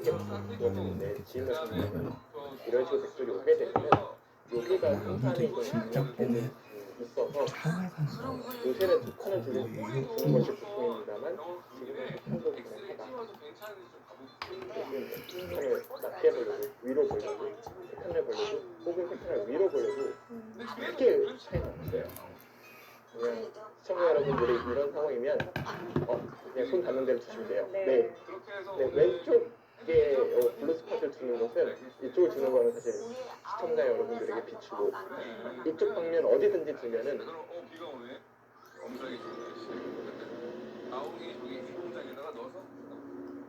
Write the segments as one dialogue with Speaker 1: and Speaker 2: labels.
Speaker 1: 예쁘게 구워졌는데 지으면 이런 식으로 백돌이 오게 되면 여기가 생산이 좀 강력되는 있어서 요새는 두 칸을 주는 것이 보통입니다만 지금은 한도 가능하다. 칸을 낮게 벌려도 위로 벌려도 세 칸을 벌려도 혹은 세 칸을 위로 벌려도 크게 차이가 없어요. 그냥 시청자 여러분들이 이런 상황이면 그냥 손 닿는 대로 주시면 돼요. 네. 네. 왼쪽에 블루 스팟을 주는 것은 이쪽을 주는 거는 사실 시청자 여러분들에게 비추고 이쪽 방면 어디든지 주면은
Speaker 2: 비가 오네. 엄청나게 좋은 날씨. 나오기 저기 공장에다가 넣어서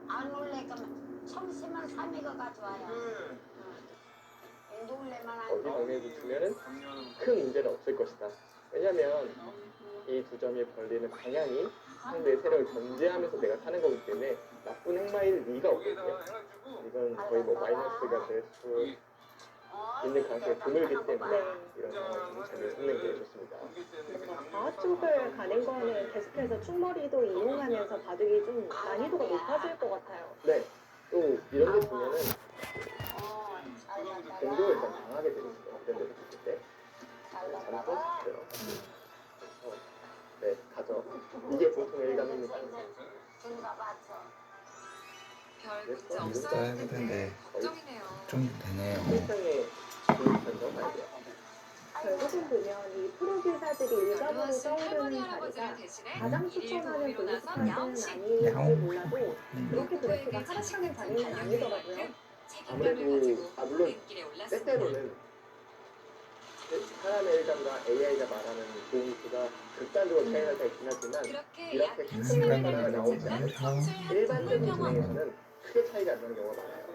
Speaker 3: 안 올래 그러면 청심은 3위가 가져와요. 놀래만
Speaker 1: 어디
Speaker 3: 안
Speaker 1: 방면에도 주면은 큰 문제는 없을 것이다. 왜냐면 이 두 점이 벌리는 방향이 상대의 세력을 견제하면서 내가 사는 거기 때문에 나쁜 행마일 리가 없거든요. 이건 거의 뭐 마이너스가 될 수 있는 가능성이 드물기 때문에 이런 상황을 잘 잡는 게 좋습니다.
Speaker 4: 좌 쪽을 가는 거는 계속해서 충머리도 이용하면서 바둑이 좀 난이도가 높아질 것 같아요.
Speaker 1: 네. 또 이런 데 보면은 공격을 일단 강하게 되고 있어요. 이런 데서 봤을 때. 잘못 썼어요. 네, 가죠. 이게 보통 일감입니다.
Speaker 3: 증가 맞죠.
Speaker 5: 별 문제 없어야 텐데 걱정이네요.
Speaker 6: 좀 되네요.
Speaker 1: 일상에 주입한다고 봐야 돼요.
Speaker 4: 결국은 보면 이 프로 기사들이 일감으로
Speaker 5: 연로하신 할머니
Speaker 4: 떠오르는
Speaker 5: 할아버지를
Speaker 4: 자리가
Speaker 5: 대신해
Speaker 4: 가장
Speaker 5: 일일
Speaker 4: 추천하는
Speaker 5: 도우미로 나선
Speaker 4: 블루스팟은
Speaker 5: 야옹씨.
Speaker 4: 아닐지
Speaker 6: 야옹.
Speaker 4: 몰라도 그렇게 브레이크가
Speaker 5: 로또에게
Speaker 4: 하락하는 자리는
Speaker 5: 자신감을
Speaker 4: 아니더라고요.
Speaker 5: 책임감을
Speaker 1: 아무래도
Speaker 5: 가지고
Speaker 1: 물론
Speaker 5: 오른길에 올랐습니다.
Speaker 1: 때때로는 사람의 일감과 AI가 말하는 조음수가 극단적으로 차이가 있긴 하지만
Speaker 5: 그렇게
Speaker 1: 이렇게
Speaker 5: 약
Speaker 1: 큰
Speaker 5: 1시간을
Speaker 1: 시간이
Speaker 5: 달린
Speaker 1: 나오지
Speaker 5: 도착은
Speaker 1: 않아요.
Speaker 5: 성술 한
Speaker 1: 일반적인
Speaker 5: 동물병원.
Speaker 1: 진행에서는 크게 차이가 안 나는 경우가 많아요.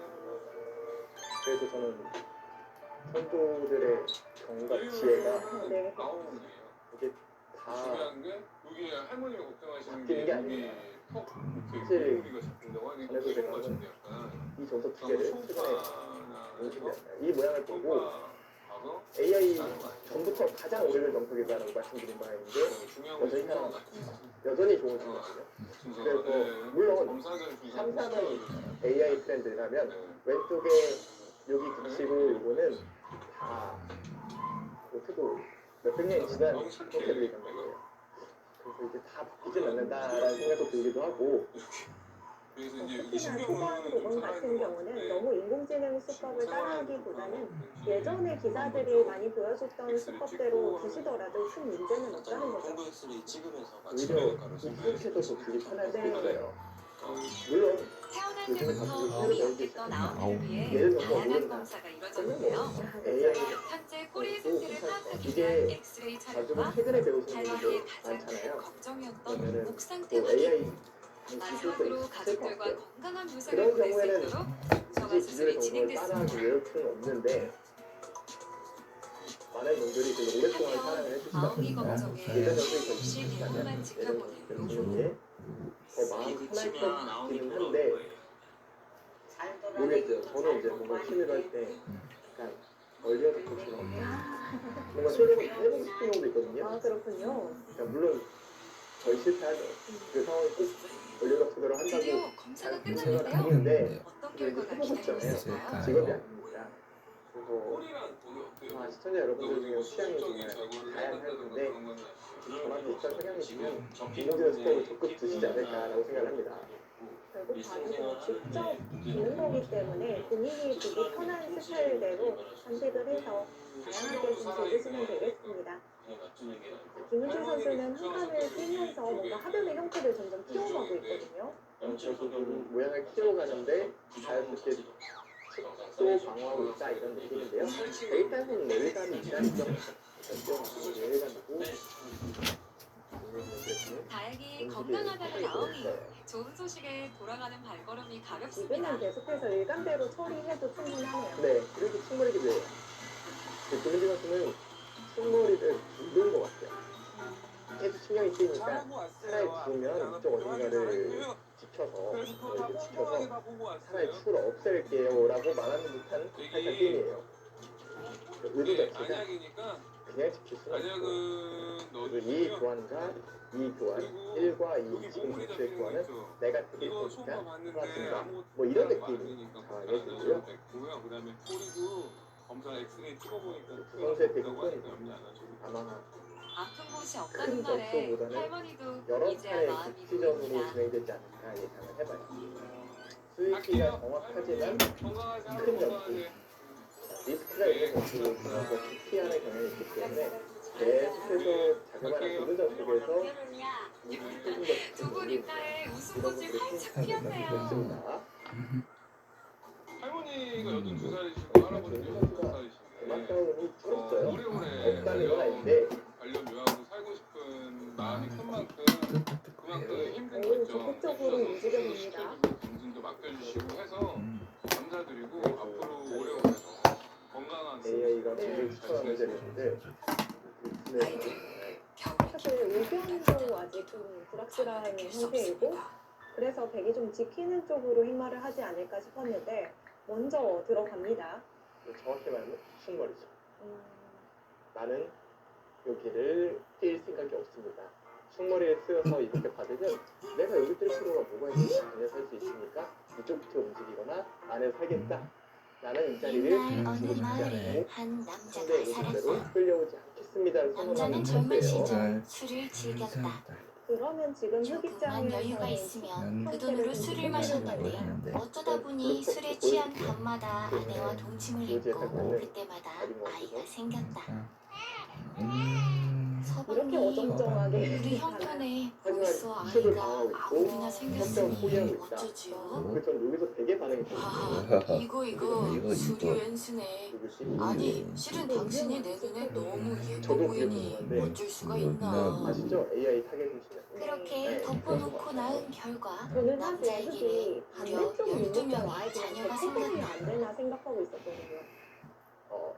Speaker 1: 그래서 저는 선수들의 경과 지혜가
Speaker 4: 네.
Speaker 2: 나오는
Speaker 1: 이게 다
Speaker 2: 중요한 게 여기 할머니가 걱정하시는
Speaker 1: 바뀌는
Speaker 2: 게
Speaker 1: 게
Speaker 2: 여기
Speaker 1: 아니에요.
Speaker 2: 턱
Speaker 1: 사실
Speaker 2: 이렇게 잡힌다고 하니
Speaker 1: 전에도
Speaker 2: 그런
Speaker 1: 제가
Speaker 2: 거 같은데 약간
Speaker 1: 이 정석 두 개를 최근에 연습했어요. 이 모양을 보고
Speaker 2: 가서
Speaker 1: AI 전부터 가장 오래된 정석이다라고 말씀드린 바가 있는데 여전히 살아남았어요. 여전히 좋은 생각이거든요. 그래서 물론 3, 4번 AI 트렌드라면 왼쪽에 여기 붙이고 요거는 다 어떻게도 몇백 년이 지난 형태들이 있단 말이에요. 그래서 이제 다 바뀌진 않는다라는 생각도 들기도 하고
Speaker 2: 그래서 이제 여기
Speaker 4: 특히나 초반 도건 같은 경우는 너무 인공지능 수법을 따라하기보다는 예전에 기사들이 많이 보여줬던 수법대로 두시더라도 큰 문제는 없다는 거죠.
Speaker 7: 홈브엑스를 찍으면서
Speaker 1: 오히려 이렇게도 더 분리 편할 수 있어요. 물론
Speaker 5: 태어날
Speaker 1: 요즘에
Speaker 5: 때부터
Speaker 1: 가끔
Speaker 5: 몸이
Speaker 1: 새로
Speaker 5: 어땠던
Speaker 1: 나오기
Speaker 5: 아우를 위해
Speaker 1: 예를 들어서
Speaker 5: 다양한
Speaker 1: 모른다.
Speaker 5: 검사가
Speaker 1: 그러면
Speaker 5: 이루어졌는데요.
Speaker 1: 뭐 AI
Speaker 5: 현재 꼬리의 상태를 파악하기
Speaker 1: 이게
Speaker 5: 위한 엑스레이
Speaker 1: 가지고
Speaker 5: 촬영과
Speaker 1: 최근에 배우시는
Speaker 5: 할머니의
Speaker 1: 분들
Speaker 5: 가장 큰
Speaker 1: 많잖아요.
Speaker 5: 걱정이었던
Speaker 1: 그러면은
Speaker 5: 목 상태
Speaker 1: 또
Speaker 5: 확인.
Speaker 1: AI
Speaker 5: 마지막으로
Speaker 1: 기술도 있을 것
Speaker 5: 가족들과
Speaker 1: 같아요.
Speaker 5: 건강한 모습을
Speaker 1: 그런
Speaker 5: 보낼 수
Speaker 1: 경우에는
Speaker 5: 있도록
Speaker 1: 굳이
Speaker 5: 정화
Speaker 1: 기술의
Speaker 5: 수술이
Speaker 1: 정보를 따라하기
Speaker 5: 진행됐습니다.
Speaker 1: 위할 필요는 없는데 많은 분들이 되게 오랫동안 사랑을 해주시다
Speaker 5: 아웅이
Speaker 1: 보니까
Speaker 5: 걱정에
Speaker 1: 예전 연습이 더
Speaker 5: 없이
Speaker 1: 익숙하다면
Speaker 5: 대문만
Speaker 1: 예전
Speaker 5: 지켜보는
Speaker 1: 연습을
Speaker 5: 노후.
Speaker 1: 주는 게 더 마음 편할 것 같기는 한데
Speaker 3: 잘
Speaker 1: 모르겠어요. 저는 이제 뭔가 취미로 할 때 약간 얼리어서 코치로 뭔가 새로운 해보고 싶은 경우도 있거든요.
Speaker 4: 아 그렇군요.
Speaker 1: 그러니까 물론 거의 실패하죠. 그 상황이 꼭 얼리어서 그대로 한다고
Speaker 5: 드디어 검사가
Speaker 1: 잘 생각을
Speaker 5: 끝났는데요.
Speaker 1: 하는데
Speaker 5: 어떤
Speaker 1: 그걸
Speaker 5: 결과가
Speaker 1: 해보고
Speaker 5: 기다리고
Speaker 1: 싶잖아요.
Speaker 5: 있을까요?
Speaker 1: 직업이 아닙니다. 그래서 시청자 여러분들 중에 취향이 정말 다양할 텐데 저나 비슷한 성향이시면 인공지능 수법을 적극 드시지 않을까라고 생각을 합니다.
Speaker 4: 결국 바둑은 직접 보는 거기 때문에 본인이 보기 편한 스타일대로 선택을 해서 다양하게 좀 즐기시면 되겠습니다. 김은실 선수는 한 칸을 뛰면서 뭔가 하변의 형태를 점점 키워가고 있거든요.
Speaker 1: 결국은 모양을 키워가는데 자연스럽게 축소 방어하고 있다 이런 느낌인데요. 일단은 내일감이 있다는 점 내일감이고
Speaker 5: 다행히 건강하다는 아웅이 좋은 소식에 돌아가는 발걸음이 가볍습니다.
Speaker 4: 지금은 계속해서 일관대로 처리해도 충분하네요.
Speaker 1: 네, 그래도 충머리기도 해요. 김은지 선수는 충머리를 두른 것 같아요. 계속 신경이 쓰이니까 차라리 두면 이쪽 어딘가를 지켜서 이렇게 지켜서 차라리 축을 없앨게요 라고 말하는 듯한 살짝 게임이에요. 의도 자체가 그냥 지킬 수는 없고
Speaker 2: 만약은
Speaker 1: 그리고 이 교환과 이 교환 1과 2 지금 개수의 교환은 내가 드릴
Speaker 2: 이거
Speaker 1: 테니까
Speaker 2: 소파 봤는데
Speaker 1: 알았습니다.
Speaker 2: 아무
Speaker 1: 뭐 이런
Speaker 2: 거
Speaker 1: 느낌이
Speaker 2: 아니니까
Speaker 1: 강하겠고요.
Speaker 2: 됐고요. 그다음에 소리도 검사 엑스레이 찍어보니까
Speaker 1: 두 번째
Speaker 2: 크다고
Speaker 1: 대국은
Speaker 2: 하니까 염려 안 하셔도 돼요.
Speaker 1: 아마
Speaker 5: 아픈 곳이
Speaker 1: 큰
Speaker 5: 없다는 말에
Speaker 1: 접촉보다는
Speaker 5: 할머니도
Speaker 1: 여러
Speaker 5: 이제야
Speaker 1: 차례
Speaker 5: 마음이
Speaker 1: 국지적으로
Speaker 5: 보입니다.
Speaker 1: 진행되지 않을까 예상을 해봐요. 수익기가 정확하지만
Speaker 2: 건강하지
Speaker 1: 큰
Speaker 2: 않고
Speaker 1: 점수.
Speaker 2: 건강하지.
Speaker 1: 리스크가 있는 것으로 더 기피하는 경향이 있기 때문에 계속해서 자그마한 노른자 속에서
Speaker 5: 두 분 입가에 웃음꽃이 활짝 피었네요.
Speaker 1: 있습니다.
Speaker 2: 할머니가 82살이시고 할아버지도 82살이신데
Speaker 1: 음악다운이 줄었어요.
Speaker 2: 오래오래
Speaker 1: 없다는 건 아닌데
Speaker 2: 반려묘하고 살고 싶은 마음이 큰 만큼 그만큼 힘든
Speaker 4: 매우
Speaker 2: 거죠.
Speaker 4: 적극적으로 움직여봅니다.
Speaker 2: 검진도 맡겨주시고 해서 감사드리고 앞으로 오래오래 더 건강한
Speaker 1: AI가 제일 추천하는 자리인데
Speaker 4: 사실 의견도 아직 좀 불확실한 상태이고 그래서 백이 좀 지키는 쪽으로 힘말을 하지 않을까 싶었는데 먼저 들어갑니다.
Speaker 1: 정확히 말하면 충머리죠. 나는 여기를 뛸 생각이 없습니다. 충머리에 쓰여서 이렇게 받으면 내가 여기 뛸 필요가 뭐가 있는지 안에 살 수 있으니까 이쪽부터 움직이거나 안에 살겠다. 나는 이 자리를
Speaker 6: 옛날 어느
Speaker 1: 주고 싶지
Speaker 6: 마을에
Speaker 1: 않고
Speaker 6: 한
Speaker 1: 상대
Speaker 6: 남자가
Speaker 1: 의견대로
Speaker 6: 살았다.
Speaker 1: 끌려오지 않겠습니다를 선언하는
Speaker 6: 남자는 젊은
Speaker 1: 상태예요.
Speaker 6: 시절 술을 즐겼다.
Speaker 4: 그러면 지금
Speaker 6: 조그만 여유가
Speaker 4: 흑입장에서
Speaker 6: 있으면 그 돈으로 술을 마셨는데 어쩌다 보니 술에 취한 밤마다 아내와 동침을 했고 그때마다 아이가 생겼다.
Speaker 4: 이렇게
Speaker 6: 서방님,
Speaker 4: 어정쩡하게
Speaker 6: 우리 형편에
Speaker 1: 하지만
Speaker 6: 벌써
Speaker 1: 수습을
Speaker 6: 아이가
Speaker 1: 당하고 있고
Speaker 6: 아홉이나
Speaker 1: 협정을
Speaker 6: 생겼으니
Speaker 1: 포기하고 있다.
Speaker 6: 어쩌지요?
Speaker 1: 그래서 여기서 되게 반응이 좋아요.
Speaker 6: 아, 이거 술이 왼수네. 아니 실은 당신이 내 눈에 너무 예뻐
Speaker 1: 저도
Speaker 6: 보이니
Speaker 1: 그랬는데
Speaker 6: 어쩔 수가 있나.
Speaker 1: 아시죠? AI 타겟 보시면
Speaker 6: 그렇게 덮어놓고 낳은 결과
Speaker 4: 저는 사실
Speaker 6: 남자에게는
Speaker 4: 흑이
Speaker 6: 무려
Speaker 4: 반대쪽
Speaker 6: 12명의
Speaker 4: 아이들이
Speaker 6: 자녀가
Speaker 4: 태권이
Speaker 6: 생겼다.
Speaker 4: 안 되나 생각하고 있었거든요.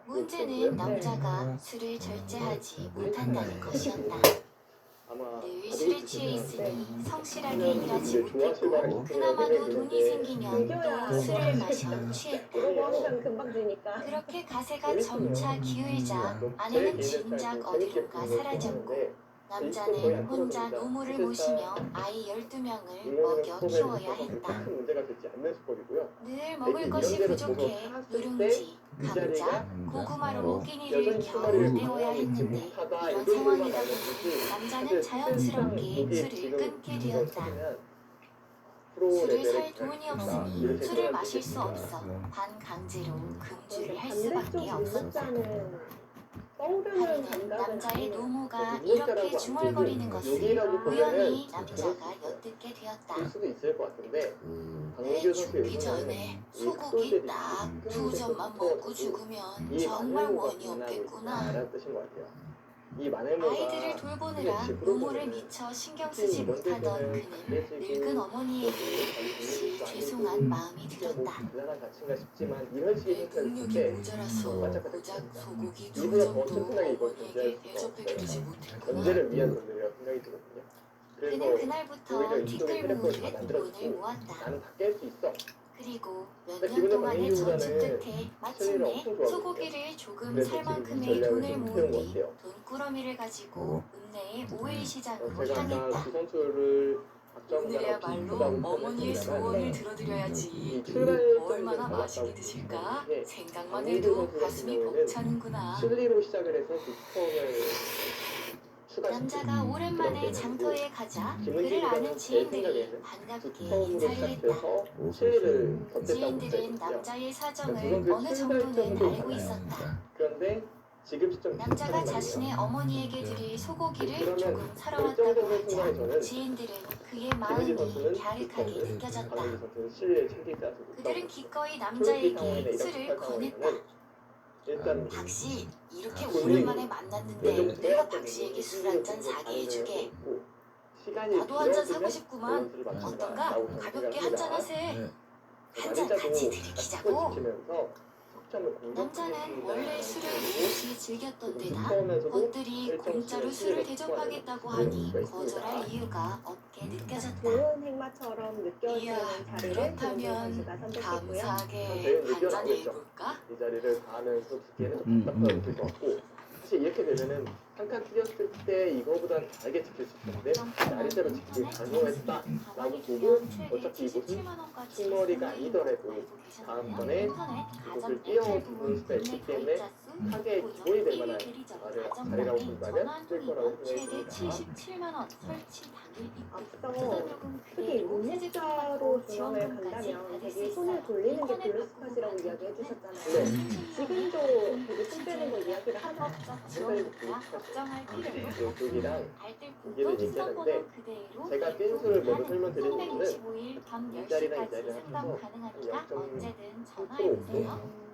Speaker 6: 문제는 남자가 술을 절제하지 못한다는 것이었다.
Speaker 1: 아마
Speaker 6: 늘 술에 취해 있으니 성실하게 일하지
Speaker 1: 이제 좋아하실
Speaker 6: 못했고
Speaker 1: 만한
Speaker 6: 그나마도 돈이 생기면
Speaker 4: 이겨야
Speaker 6: 또 술을 마셔 취했다.
Speaker 4: 이러고 항상 금방 지니까.
Speaker 6: 그렇게 가세가 점차 기울자 아내는 진작 어디론가 사라졌고 남자는 혼자 노모를 모시며 아이 12명을 먹여 키워야 했다.
Speaker 1: 큰 문제가 되지 않는 수법이고요.
Speaker 6: 늘 먹을 것이 부족해 누룽지, 감자, 고구마로 끼니를 겨우 때워야 했는데 이런 상황이다 보니 남자는 자연스럽게 술을 끊게 되었다. 술을 살 돈이 없으니 술을 마실 수 없어 반강제로 금주를 할 수밖에 없었다.
Speaker 4: 떠오르는
Speaker 6: 하루는
Speaker 4: 감각은
Speaker 6: 남자의
Speaker 4: 아니에요.
Speaker 6: 노모가 이렇게 중얼거리는 것을 우연히 남자가 엿듣게 되었다.
Speaker 1: 볼 수도 있을 것 같은데
Speaker 6: 내
Speaker 1: 강민규
Speaker 6: 죽기
Speaker 1: 선수의
Speaker 6: 전에
Speaker 1: 의도는
Speaker 6: 소고기 딱 2점만 먹고 죽으면 정말 원이 없겠구나.
Speaker 1: 라는 뜻인 것 같아요. 이 마네모가
Speaker 6: 아이들을 돌보느라 노모를 미처 신경 쓰지 못하던 그는 늙은 어머니에게 몹시 죄송한 마음이 들었다.
Speaker 1: 대단한 가치인가 싶지만 이런 식의
Speaker 6: 내
Speaker 1: 형태를
Speaker 6: 능력이
Speaker 1: 볼때
Speaker 6: 모자라서 고작 소고기
Speaker 1: 이보다
Speaker 6: 2점도
Speaker 1: 더 튼튼하게 이걸
Speaker 6: 어머니에게
Speaker 1: 존재할 수가
Speaker 6: 대접해주지
Speaker 1: 없어요.
Speaker 6: 못했구나.
Speaker 1: 언제를 위한 돈들이라고 생각이 들거든요.
Speaker 6: 그는
Speaker 1: 그래서
Speaker 6: 그날부터 티끌모을에 돈을 모았다.
Speaker 1: 나는 다 깰 수 있어.
Speaker 6: 그리고 몇
Speaker 1: 그러니까
Speaker 6: 년
Speaker 1: 기분은
Speaker 6: 동안의
Speaker 1: 강민규보다는
Speaker 6: 저축 끝에 마침내
Speaker 1: 엄청 좋아하거든요.
Speaker 6: 소고기를 조금
Speaker 1: 그래서
Speaker 6: 살
Speaker 1: 지금 이
Speaker 6: 만큼의
Speaker 1: 전략을
Speaker 6: 돈을
Speaker 1: 좀
Speaker 6: 모은
Speaker 1: 피운 것
Speaker 6: 뒤
Speaker 1: 같아요.
Speaker 6: 돈꾸러미를 가지고 읍내의 오일 시장으로
Speaker 1: 제가 아까
Speaker 6: 향했다.
Speaker 1: 두 선수를
Speaker 5: 오늘야말로 어머니의 소원을 들어드려야지.
Speaker 1: 이 출발점이
Speaker 5: 얼마나
Speaker 1: 좀
Speaker 5: 맛있게
Speaker 1: 달랐다고
Speaker 5: 드실까?
Speaker 1: 보는데
Speaker 5: 생각만
Speaker 1: 강민규
Speaker 5: 해도
Speaker 1: 선수 같은
Speaker 5: 가슴이
Speaker 1: 경우에는
Speaker 5: 벅차는구나.
Speaker 1: 실리로 시작을 해서 빅스톤을
Speaker 6: 남자가 오랜만에 장터에 가자 그를
Speaker 1: 김은지보다는
Speaker 6: 아는
Speaker 1: 제
Speaker 6: 지인들이
Speaker 1: 생각에는
Speaker 6: 반갑게
Speaker 1: 빅스톤으로
Speaker 6: 인사를 했다.
Speaker 1: 시작해서 실리를 덧댔다고
Speaker 6: 지인들은
Speaker 1: 생각했어요.
Speaker 6: 남자의 사정을
Speaker 1: 그건
Speaker 6: 어느
Speaker 1: 그
Speaker 6: 정도는
Speaker 1: 출발점도
Speaker 6: 알고
Speaker 1: 달라요.
Speaker 6: 있었다.
Speaker 1: 그런데 지금 시점
Speaker 6: 남자가 자신의 어머니에게 드릴 소고기를
Speaker 1: 그러면
Speaker 6: 조금 사러
Speaker 1: 결정적인
Speaker 6: 왔다고
Speaker 1: 순간에
Speaker 6: 하자
Speaker 1: 저는
Speaker 6: 지인들은 그의
Speaker 1: 김은지
Speaker 6: 마음이
Speaker 1: 선수는
Speaker 6: 갸륵하게
Speaker 1: 빅스톤을,
Speaker 6: 느껴졌다.
Speaker 1: 강민규 선수는 실리를 챙길 때 아주
Speaker 6: 그들은 기꺼이
Speaker 1: 그렇기
Speaker 6: 남자에게
Speaker 1: 상황이나
Speaker 6: 술을
Speaker 1: 이런
Speaker 6: 권했다.
Speaker 1: 상황에서는 일단
Speaker 6: 박씨, 이렇게
Speaker 1: 아,
Speaker 6: 오랜만에 만났는데 내가 박씨에게 술 한 잔 사게 해주게. 나도 한 잔 사고 싶구만. 어떤가? 가볍게 한 잔 하세. 한 잔 같이 들이키자고. 남자는 원래 술을 몹시 즐겼던 데다 옷들이 공짜로 술을 대접하겠다고 하니 거절할 이유가 없게 느껴졌다.
Speaker 4: 좋은 행마처럼 느껴지는
Speaker 5: 이야,
Speaker 4: 자리를
Speaker 5: 그렇다면
Speaker 4: 조은선 선수가 선택했고요.
Speaker 5: 감사하게 한 잔 해볼까?
Speaker 1: 이 자리를 다 하면서 듣기에는 좀 답답하게 것 같고 사실 이렇게 되면은 한 칸 틀렸을 때 이거보단 다르게 지킬 수 있는데 나리대로 지키기 가능했다라고 보고 어차피 이곳은 층머리가 아니더라도 다음번에 이곳을 띄워줄 수가 있기 때문에 타겟의 기본이 될 만한 자리라고 본다면 쓸 거라고
Speaker 5: 최대
Speaker 1: 생각했습니다.
Speaker 5: 77만 원 설치 당일
Speaker 4: 앞서 특히 문자로 중앙을 간다면 되게 손을 돌리는 게 블루스팟이라고 이야기해 주셨잖아요. 지금도 되게 손 빼는 거 이야기를 하죠.
Speaker 5: 걱정할 필요도
Speaker 1: 여기랑
Speaker 5: 알뜰폰도
Speaker 1: 여기를
Speaker 5: 지상번호
Speaker 1: 얘기하는데
Speaker 5: 그대로
Speaker 1: 제가 빈수를 먼저 설명드리는 이유는
Speaker 5: 365일 밤
Speaker 1: 이 자리랑 이
Speaker 5: 10시까지
Speaker 1: 자리랑
Speaker 5: 상담
Speaker 1: 합쳐서
Speaker 5: 가능하니까
Speaker 1: 0.3%
Speaker 5: 언제든 전화해주세요.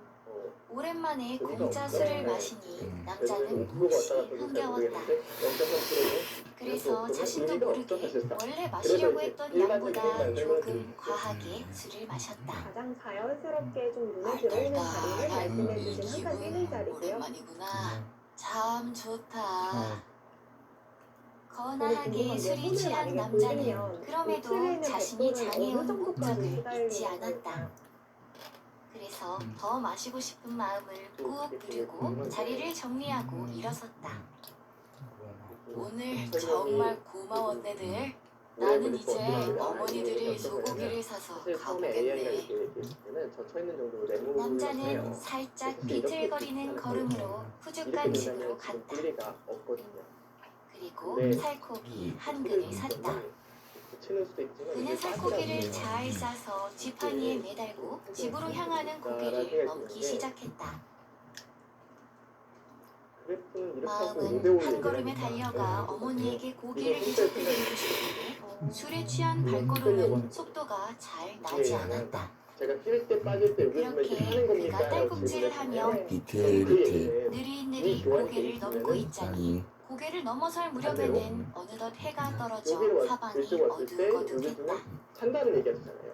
Speaker 5: 오랜만에
Speaker 1: 재미가
Speaker 5: 공짜
Speaker 1: 없죠.
Speaker 5: 술을
Speaker 1: 네.
Speaker 5: 마시니
Speaker 1: 그래서
Speaker 5: 남자는
Speaker 1: 5%가
Speaker 5: 몹시
Speaker 1: 왔다 갔다 잘
Speaker 5: 흥겨웠다.
Speaker 1: 모르겠는데 0.3%는
Speaker 5: 그래서 자신도
Speaker 1: 의미가
Speaker 5: 모르게
Speaker 1: 없죠, 사실상.
Speaker 5: 원래 마시려고
Speaker 1: 이제
Speaker 5: 했던
Speaker 1: 일반적인
Speaker 5: 양보다
Speaker 1: 말씀을
Speaker 5: 조금
Speaker 1: 드릴게요.
Speaker 5: 과하게 술을 마셨다.
Speaker 4: 가장 자연스럽게 좀 눈에 들어오는 자리를 말씀해 주신 항상 뛰는 자리고요.
Speaker 5: 오랜만이구나. 참 좋다.
Speaker 1: 아.
Speaker 5: 거나하게 술이 취한 남자는 그럼에도 자신이 장애온 목적을 잊지 않았다. 그래서 더 마시고 싶은 마음을 꾹 누르고 자리를 정리하고 일어섰다. 오늘 정말 고마웠네들. 나는 이제 어머니들이 소고기를 사서
Speaker 1: 사실 처음에 AI가
Speaker 5: 가보겠네.
Speaker 1: 이렇게 얘기했을 때는 젖혀 있는 정도로 내모를
Speaker 5: 남자는
Speaker 1: 해요.
Speaker 5: 살짝
Speaker 1: 근데 이렇게
Speaker 5: 비틀거리는 걸음으로
Speaker 1: 이렇게
Speaker 5: 푸죽한 집으로
Speaker 1: 되면은 지금
Speaker 5: 갔다.
Speaker 1: 분리가 없거든요.
Speaker 5: 그리고
Speaker 1: 네.
Speaker 5: 살코기 한 근을 샀다.
Speaker 1: 붙이는 수도 있지만
Speaker 5: 그는
Speaker 1: 이게
Speaker 5: 살코기를
Speaker 1: 빠지라고
Speaker 5: 잘 싸서 지팡이에 매달고 집으로 향하는 고개를 넘기 시작했다.
Speaker 1: 그래프는 이렇게 하고
Speaker 5: 마음은
Speaker 1: 5대5
Speaker 5: 한 걸음에
Speaker 1: 얘기를 하니까.
Speaker 5: 달려가 어머니에게 고기를 대접해드리고 싶은데 술에 취한 발걸음은 속도가 잘 나지 않았다.
Speaker 1: 제가 뛸 때 빠질 때 여기 보면 이렇게 하는
Speaker 5: 그렇게
Speaker 1: 겁니까?
Speaker 5: 그가 딸꾹질을 하며
Speaker 7: 디테일이
Speaker 5: 느릿느릿 고개를 넘고 있자니 고개를 넘어설 무렵에는 어느덧 해가 떨어져 사방이 어둑어둑했다.
Speaker 1: 찬다는 얘기 하셨잖아요.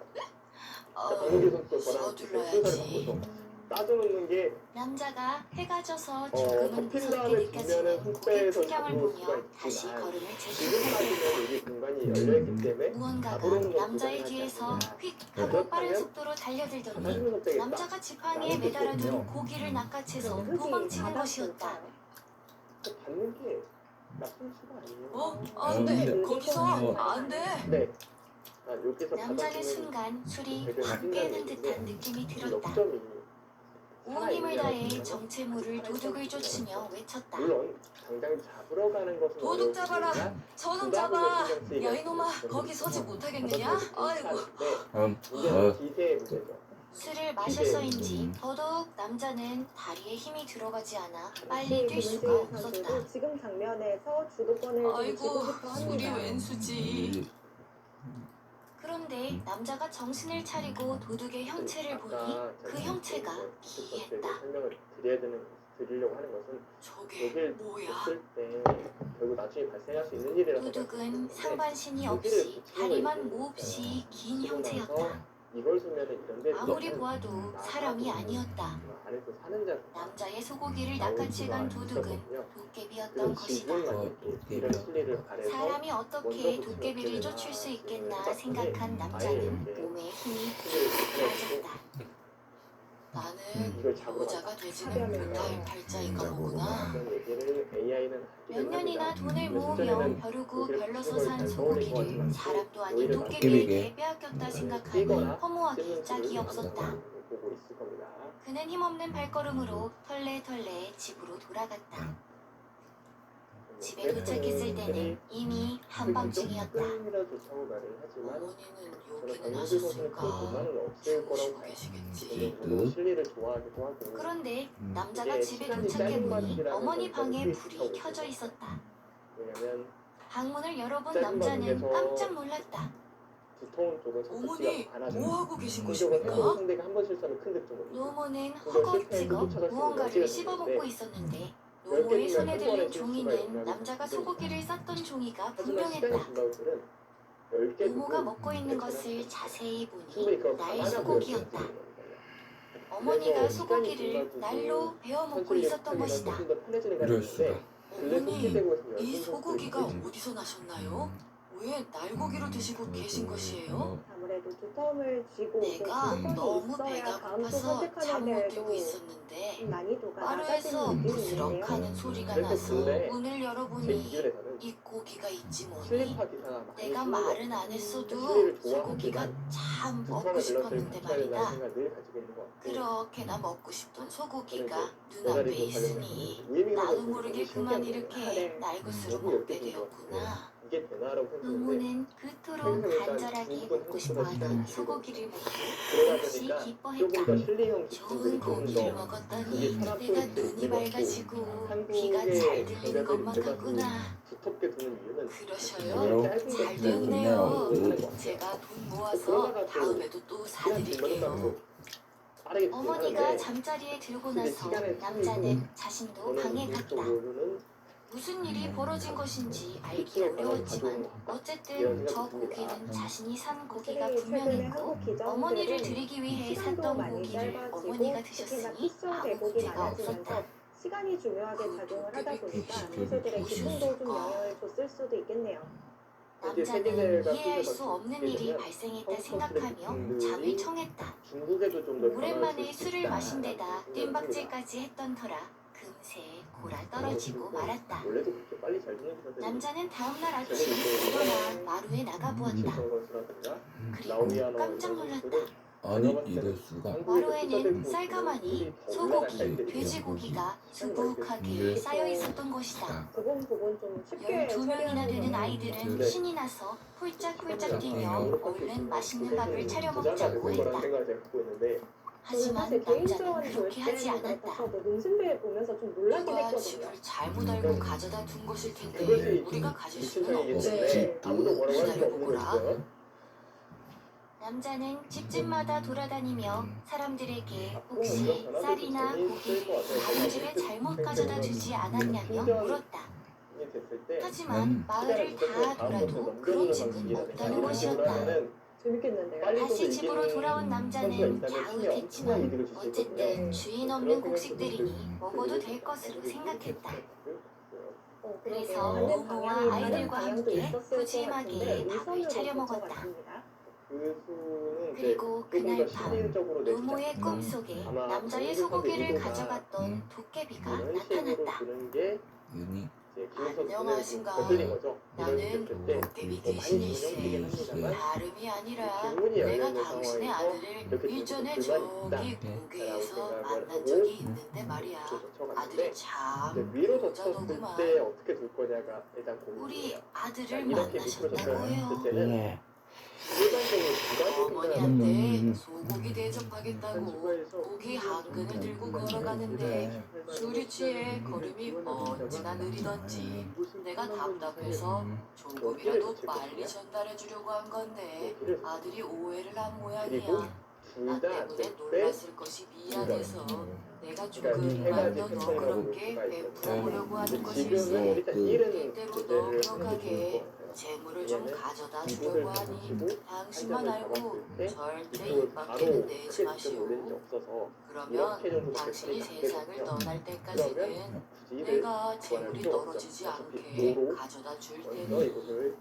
Speaker 5: 어,
Speaker 1: 박민규 선수도 저랑
Speaker 5: 서둘러야지.
Speaker 1: 바꿔서 따져놓는 게
Speaker 5: 남자가 해가 져서 조금은
Speaker 1: 덮인
Speaker 5: 무섭게
Speaker 1: 다음에
Speaker 5: 느껴지는
Speaker 1: 보면은
Speaker 5: 고개
Speaker 1: 속배에서
Speaker 5: 풍경을
Speaker 1: 잡을
Speaker 5: 보며
Speaker 1: 수가
Speaker 5: 다시
Speaker 1: 있지만
Speaker 5: 걸음을
Speaker 1: 지금
Speaker 5: 재촉했다.
Speaker 1: 빠지면 여기 공간이 열려있기 때문에
Speaker 5: 무언가가
Speaker 1: 잡으려는
Speaker 5: 남자의
Speaker 1: 것보다는
Speaker 5: 뒤에서
Speaker 1: 하지
Speaker 5: 휙
Speaker 1: 않습니다.
Speaker 5: 하고 빠른 속도로 달려들더니
Speaker 1: 따지면 선택했다.
Speaker 5: 남자가 지팡이에 매달아둔 고기를 낚아채서 도망치는 것이었다.
Speaker 1: 받는 게 나쁜 수가 아니에요.
Speaker 5: 어?
Speaker 7: 안 돼.
Speaker 5: 거기서 안 돼.
Speaker 1: 네. 여기서
Speaker 5: 남자는
Speaker 1: 받아주는
Speaker 5: 순간 술이
Speaker 1: 되게
Speaker 5: 확
Speaker 1: 신기한
Speaker 5: 깨는
Speaker 1: 얘기인데
Speaker 5: 듯한 느낌이 들었다.
Speaker 1: 역점이
Speaker 5: 온 힘을 다해 정체물을 도둑을 쫓으며 외쳤다.
Speaker 1: 물론 당장 잡으러 가는 것은
Speaker 5: 도둑 잡아라.
Speaker 1: 어려울 수
Speaker 5: 저놈
Speaker 1: 있지만
Speaker 5: 잡아.
Speaker 1: 부담을
Speaker 5: 야 이놈아
Speaker 1: 신경
Speaker 5: 거기
Speaker 1: 쓰이게
Speaker 5: 서지 못하겠느냐? 아이고.
Speaker 1: 문제는 기세의 문제죠.
Speaker 5: 술을 마셔서인지 더더욱 남자는 다리에 힘이 들어가지 않아 빨리 뛸
Speaker 4: 김은재
Speaker 5: 수가 없었다.
Speaker 4: 선수도 지금 장면에서 주도권을 좀
Speaker 5: 아이고
Speaker 4: 쥐고부터
Speaker 5: 술이
Speaker 4: 합니다.
Speaker 5: 웬수지. 그런데 남자가 정신을 차리고 도둑의 형체를 보니
Speaker 1: 아까
Speaker 5: 그
Speaker 1: 제가
Speaker 5: 형체가
Speaker 1: 그
Speaker 5: 기이했다.
Speaker 1: 설명을 드리려고 하는 것은
Speaker 5: 저게
Speaker 1: 여길
Speaker 5: 뭐야?
Speaker 1: 했을 때 결국 나중에 발생할 수 있는 일이라서
Speaker 5: 도둑은 상반신이
Speaker 1: 여기를
Speaker 5: 없이
Speaker 1: 붙이는
Speaker 5: 다리만
Speaker 1: 거예요.
Speaker 5: 몹시 긴
Speaker 1: 그러고 나서
Speaker 5: 형체였다.
Speaker 1: 이걸 쓰면은 이런데
Speaker 5: 아무리 보아도 사람이 아니었다.
Speaker 1: 안에서 사는 자
Speaker 5: 남자의 소고기를 낚아채 간 도둑은 도깨비였던 것이다.
Speaker 1: 이런 실리를 가려서
Speaker 5: 사람이 어떻게 도깨비를 쫓을 수 있겠나 생각한 남자는 몸에 힘이 빠졌다. 나는
Speaker 1: 이걸 잡으러
Speaker 5: 모자가 되지는 못할 팔자인가 보구나.
Speaker 1: 그런 얘기를 AI는
Speaker 5: 몇 년이나 돈을 모으며 벼르고 별로서 산 소고기를 사람도 아닌 도깨비에게 빼앗겼다 생각하니 허무하기 짝이 없었다.
Speaker 1: 보고 있을 겁니다.
Speaker 5: 그는 힘없는 발걸음으로 털레털레 집으로 돌아갔다. 집에 도착했을 때는 이미 한밤중이었다.
Speaker 1: 조금이라 좋다고 말을 하지만
Speaker 5: 어머니는
Speaker 1: 저는
Speaker 5: 여기는
Speaker 1: 박민수 선수는
Speaker 5: 하셨을까?
Speaker 1: 그런 공간은 없을 거라고
Speaker 5: 주무시고
Speaker 1: 봐요.
Speaker 5: 계시겠지.
Speaker 1: 저는 실리를 좋아하기도 하고
Speaker 5: 그런데 남자가
Speaker 1: 이게
Speaker 5: 집에
Speaker 1: 시간이
Speaker 5: 도착해보니
Speaker 1: 짧은
Speaker 5: 어머니
Speaker 1: 것이라는
Speaker 5: 방에
Speaker 1: 걸
Speaker 5: 불이
Speaker 1: 느끼고
Speaker 5: 켜져 있었다.
Speaker 1: 왜냐면
Speaker 5: 방문을 열어본
Speaker 1: 짧은
Speaker 5: 남자는
Speaker 1: 방에서
Speaker 5: 깜짝 놀랐다.
Speaker 1: 두터운 쪽은 선택지가 안 하죠.
Speaker 5: 뭐하고 계신
Speaker 1: 공격은
Speaker 5: 것입니까?
Speaker 1: 해도 상대가 한 번 실수하면 큰 득점을
Speaker 5: 노모는
Speaker 1: 그걸
Speaker 5: 허겁지겁
Speaker 1: 실패해도
Speaker 5: 무언가를
Speaker 1: 찾아서
Speaker 5: 씹어먹고
Speaker 1: 어찌가
Speaker 5: 있었는데
Speaker 1: 열
Speaker 5: 노모의
Speaker 1: 개면
Speaker 5: 손에
Speaker 1: 한
Speaker 5: 들린
Speaker 1: 번에
Speaker 5: 종이는
Speaker 1: 실수가
Speaker 5: 남자가
Speaker 1: 있나요?
Speaker 5: 소고기를 쌌던 종이가
Speaker 1: 하지만 시간이
Speaker 5: 분명했다.
Speaker 1: 지나고 들은 10개
Speaker 5: 노모가 먹고 있는 것을 자세히
Speaker 1: 충분히
Speaker 5: 보니
Speaker 1: 그걸
Speaker 5: 나의
Speaker 1: 감안하고
Speaker 5: 소고기였다.
Speaker 1: 연습을 해야 돼요.
Speaker 5: 어머니가
Speaker 1: 그래서
Speaker 5: 소고기를
Speaker 1: 시간이
Speaker 5: 날로 베어 먹고
Speaker 1: 천천히
Speaker 5: 있었던 것이다.
Speaker 1: 조금 더 편해지는
Speaker 7: 이럴
Speaker 1: 가능성인데
Speaker 7: 수가.
Speaker 1: 근래
Speaker 5: 어머니,
Speaker 1: 속게 되고 있으면
Speaker 5: 이
Speaker 1: 연습
Speaker 5: 소고기가
Speaker 1: 선수들이
Speaker 5: 어디서 나셨나요?
Speaker 6: 왜 날고기로 드시고 계신 것이에요?
Speaker 4: 아무래도 두텀을 쥐고
Speaker 6: 내가
Speaker 4: 또
Speaker 6: 너무
Speaker 4: 있어야
Speaker 6: 배가
Speaker 4: 다음 또
Speaker 6: 고파서 잠
Speaker 4: 선택하는
Speaker 6: 못
Speaker 4: 데에도
Speaker 6: 들고 있었는데
Speaker 4: 좀 난이도가
Speaker 6: 마루에서
Speaker 4: 낮아지는 느낌이
Speaker 6: 부스럭
Speaker 4: 있는데요.
Speaker 6: 하는 소리가
Speaker 1: 그래서
Speaker 6: 나서
Speaker 1: 근데
Speaker 6: 문을
Speaker 1: 제
Speaker 6: 열어보니
Speaker 1: 기준에서는
Speaker 6: 이 고기가 있지 뭐니.
Speaker 1: 슬리퍼 기사가 많이
Speaker 6: 내가
Speaker 1: 쓰는
Speaker 6: 말은
Speaker 1: 거
Speaker 6: 안 했어도
Speaker 1: 소리를
Speaker 6: 소고기가
Speaker 1: 좋아하지만
Speaker 6: 참
Speaker 1: 두텀을
Speaker 6: 먹고 싶었는데
Speaker 1: 들렀을 때
Speaker 6: 말이다.
Speaker 1: 생각을 늘 가지고 있는 것 같고
Speaker 6: 그렇게나 먹고 싶던 소고기가
Speaker 1: 제
Speaker 6: 눈앞에
Speaker 1: 자리도
Speaker 6: 있으니
Speaker 1: 관련해서
Speaker 6: 나도 모르게 그만 이렇게
Speaker 4: 네.
Speaker 6: 날것으로
Speaker 1: 너무
Speaker 6: 먹게
Speaker 1: 엮여진 것
Speaker 6: 되었구나.
Speaker 1: 이게 되나라고 생각했는데
Speaker 6: 노모는 그토록 간절하게 먹고 싶어하던 소고기를 먹고
Speaker 1: 그러다
Speaker 6: 역시
Speaker 1: 보니까 조금
Speaker 6: 기뻐했다.
Speaker 1: 더 실리형
Speaker 6: 좋은
Speaker 1: 기술들이
Speaker 6: 고기를
Speaker 1: 좀더
Speaker 6: 먹었더니
Speaker 1: 사람
Speaker 6: 내가
Speaker 1: 소리도
Speaker 6: 눈이
Speaker 1: 들리고
Speaker 6: 맑아지고
Speaker 1: 한국의
Speaker 6: 귀가 잘 들리는
Speaker 1: 전자들이
Speaker 6: 것만
Speaker 1: 제가
Speaker 6: 같구나.
Speaker 1: 두텁게 두는 이유는
Speaker 6: 그러셔요?
Speaker 1: 짧은
Speaker 6: 잘
Speaker 1: 게
Speaker 6: 되었네요.
Speaker 1: 하는 것 같아요.
Speaker 6: 제가 돈 모아서 다음에도 또 사드릴게요.
Speaker 1: 빠르게
Speaker 6: 어머니가
Speaker 1: 하는데
Speaker 6: 잠자리에 들고
Speaker 1: 근데
Speaker 6: 나서
Speaker 1: 시간을
Speaker 6: 남자는 자신도
Speaker 1: 저는
Speaker 6: 방에 갔다.
Speaker 1: 개인적으로는
Speaker 6: 무슨 일이 벌어진 것인지 알기
Speaker 1: 수치를
Speaker 6: 어려웠지만
Speaker 1: 가져온
Speaker 6: 어쨌든 저 고기는 자신이 산 고기가 분명했고
Speaker 4: 한국 기자들은
Speaker 6: 어머니를 드리기 위해
Speaker 4: 시간도
Speaker 6: 샀던
Speaker 4: 많이
Speaker 6: 고기를
Speaker 4: 짧아지고
Speaker 6: 어머니가
Speaker 4: 특히나
Speaker 6: 드셨으니
Speaker 4: 쿠션
Speaker 6: 아무
Speaker 4: 대국이
Speaker 6: 문제가
Speaker 4: 많아지면서
Speaker 6: 없었다.
Speaker 4: 시간이 중요하게
Speaker 6: 그
Speaker 4: 작용을 하다
Speaker 6: 도깨비
Speaker 4: 보니까
Speaker 7: 혹시
Speaker 4: 폐쇄들의
Speaker 7: 혹시
Speaker 4: 기쁨도 좀 영향을 줬을 수도 있겠네요.
Speaker 6: 남자는 이해할 수 없는 일이 발생했다 생각하며 잠을 청했다.
Speaker 1: 중국에도 좀더
Speaker 6: 오랜만에 술을 마신 데다 뜀박질까지 했던 터라 금세 골아 떨어지고 말았다.
Speaker 1: 원래도 그렇게 빨리 잘 듣는 기사들이
Speaker 6: 남자는 다음날 아침 일어나 마루에 나가보았다. 그리고 깜짝 놀랐다.
Speaker 7: 아니 이럴 수가.
Speaker 6: 마루에는 쌀가마니, 소고기, 돼지고기가 수북하게 쌓여 있었던 것이다.
Speaker 4: 부분 좀 쉽게
Speaker 6: 12명이나 되는
Speaker 1: 네.
Speaker 6: 아이들은 신이 나서 폴짝폴짝 뛰며 얼른 맛있는 밥을 차려 먹자고 했다. 하지만 남자는 그렇게 하지 않았다.
Speaker 4: 눈순배 보면서 좀 놀라긴
Speaker 6: 누가
Speaker 4: 했거든요.
Speaker 6: 집을 잘못 알고 가져다 둔 것일 텐데
Speaker 1: 그것이
Speaker 6: 우리가 가질 수는
Speaker 1: 네.
Speaker 6: 없지.
Speaker 1: 아무도 뭐라고 할 수 없는
Speaker 6: 기다려보거라.
Speaker 1: 거죠.
Speaker 6: 남자는 집집마다 돌아다니며 사람들에게 혹시 쌀이나 고기 다른 집에 잘못 가져다 주지 않았냐며 물었다. 하지만 마을을 다 돌아도 그런 집은 없다는 것이었다.
Speaker 4: 재밌겠는데요.
Speaker 6: 다시 집으로 돌아온 남자는 갸웃했지만 어쨌든 주인 없는 곡식들이니 먹어도 될 것으로 생각했다. 그래서 노모와 아이들과 함께 푸짐하게 밥을 차려 먹었다. 그리고 그날 밤 노모의 꿈속에 남자의 소고기를 가져갔던 도깨비가 나타났다.
Speaker 7: 윤이
Speaker 6: 안녕하신가. 나는 도깨비 귀신일세. 다름이 아니라 내가 당신의 아들을 일전에 저기 고개에서 만난 적이 있는데 말이야. 아들이 참
Speaker 1: 위로
Speaker 6: 여자더구만.
Speaker 1: 덮었을 때 어떻게 둘 거냐가 일단
Speaker 6: 우리
Speaker 1: 고민이에요.
Speaker 6: 아들을
Speaker 1: 이렇게
Speaker 6: 만나셨다고요?
Speaker 1: 미끄러졌을 때는
Speaker 7: 네.
Speaker 1: 일반적으로 두 가지
Speaker 6: 어머니한테 소고기 대접하겠다고 고기 한 근을 들고 걸어가는데 술이 취해 걸음이 어찌나 느리던지 내가 답답해서 조금이라도 빨리 전달해 주려고 한 건데 아들이 오해를 한 모양이야. 나 때문에 놀랐을 것이 미안해서 내가 조금만 더 너그럽게 베풀어 보려고 하는 것일세.
Speaker 1: 일단 일은
Speaker 6: 때때로 넉넉하게 재물을 좀 가져다 주려고 하니 당신만 알고 절대 입 밖에는 내지 마시오. 그러면 당신이 세상을 떠날 때까지는 내가 재물이 떨어지지 않게 가져다 줄 테니.
Speaker 1: 이곳을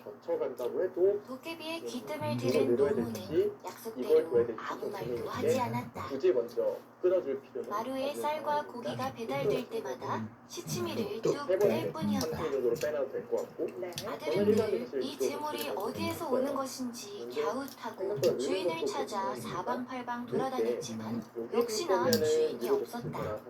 Speaker 1: 거쳐간다고 해도
Speaker 6: 도깨비의 귀뜸을 들은 노무는 약속대로 아무 말도 하지 않았다.
Speaker 1: 굳이 먼저 끊어줄 필요는
Speaker 6: 마루에 쌀과 고기가 배달될 때마다 시치미를 뚝
Speaker 1: 세
Speaker 6: 뗄 뿐이었다.
Speaker 1: 정도로 빼놔도 될 것 같고
Speaker 4: 네.
Speaker 6: 아들은 늘 이 재물이 어디에서 오는 것인지 갸웃하고 주인을 찾아 사방팔방 돌아다녔지만 역시나 주인이 없었다.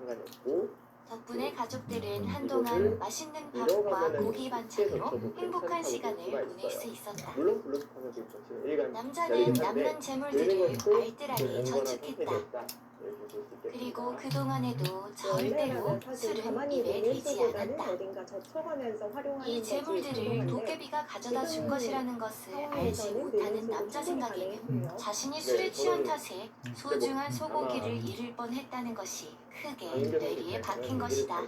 Speaker 6: 덕분에 가족들은 한동안 맛있는 밥과 고기 반찬으로 행복한 시간을 보낼 수 있었다.
Speaker 1: 물론 블루스판에도 있었지만 일간
Speaker 6: 남자는 남는 재물들을 알뜰하게 저축했다. 그리고 그동안에도 절대로 술은 입에 대지 않았다.
Speaker 4: 어딘가 저쳐가면서 활용하는
Speaker 6: 이 재물들을 도깨비가 가져다 준 것이라는 것을 알지 못하는 남자 생각에는 자신이 술에 취한 탓에 소중한 소고기를 잃을 뻔했다는 것이 크게 뇌리에 박힌 것이다.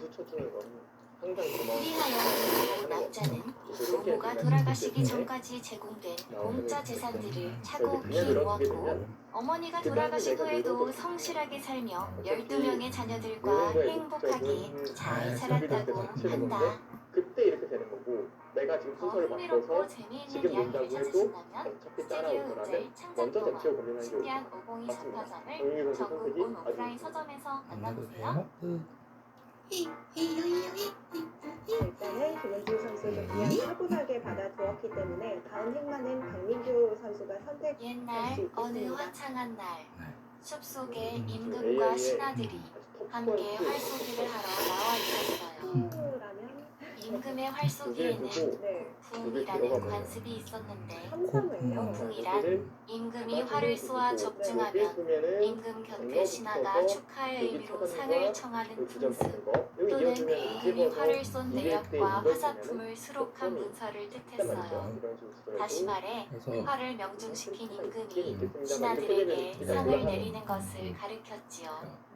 Speaker 6: 그리하여 남자는 노모가 돌아가시기 전까지 제공된 공짜 재산들을 차곡히 모았고 어머니가 돌아가신 후에도 성실하게 살며 12명의 자녀들과 행복하게 잘 살았다고 한다.
Speaker 1: 그때 이렇게 되는 거고 내가 내가 지금
Speaker 5: 더
Speaker 1: 순서를
Speaker 5: 흥미롭고
Speaker 1: 바꿔서
Speaker 5: 재미있는
Speaker 1: 지금
Speaker 5: 이야기를
Speaker 1: 논다고 해도
Speaker 5: 찾으신다면
Speaker 1: 어차피
Speaker 5: 스튜디오
Speaker 1: 따라올
Speaker 5: 은재
Speaker 1: 거라면
Speaker 5: 창작
Speaker 1: 먼저
Speaker 5: 동화
Speaker 1: 대표 고민하는 게
Speaker 5: 신기한
Speaker 1: 옳다.
Speaker 5: 오봉이
Speaker 1: 맞습니다.
Speaker 5: 잡화점을
Speaker 1: 정유경
Speaker 5: 전국
Speaker 1: 선택이
Speaker 5: 온 오프라인
Speaker 1: 아주
Speaker 5: 서점에서
Speaker 7: 안 나도
Speaker 5: 만나보세요.
Speaker 7: 돼요?
Speaker 4: 일단은 김은주 선수도 그냥 차분하게 받아두었기 때문에 다음 행만은 박민규 선수가 선택할 수
Speaker 5: 옛날 어느
Speaker 4: 있겠습니다.
Speaker 5: 화창한 날
Speaker 7: 네.
Speaker 5: 숲속에
Speaker 1: AI의
Speaker 5: 임금과 신하들이
Speaker 1: 톱
Speaker 5: 함께
Speaker 1: 펀치
Speaker 5: 활쏘기를 하러 나와 있었어요.
Speaker 4: 라면
Speaker 5: 임금의 활쏘기에는
Speaker 4: 네.
Speaker 5: 고풍이라는 관습이 있었는데
Speaker 4: 삼삼을요.
Speaker 5: 고풍이란 임금이 활을 쏘아 적중하면 임금 곁에 신하가 축하의 의미로 상을 청하는 풍습 또는 임금이 활을 쏜 내역과 화사품을 수록한 문서를 뜻했어요. 다시 말해
Speaker 7: 그래서
Speaker 5: 활을 명중시킨 임금이 신하들에게 상을 내리는 것을 가르쳤지요.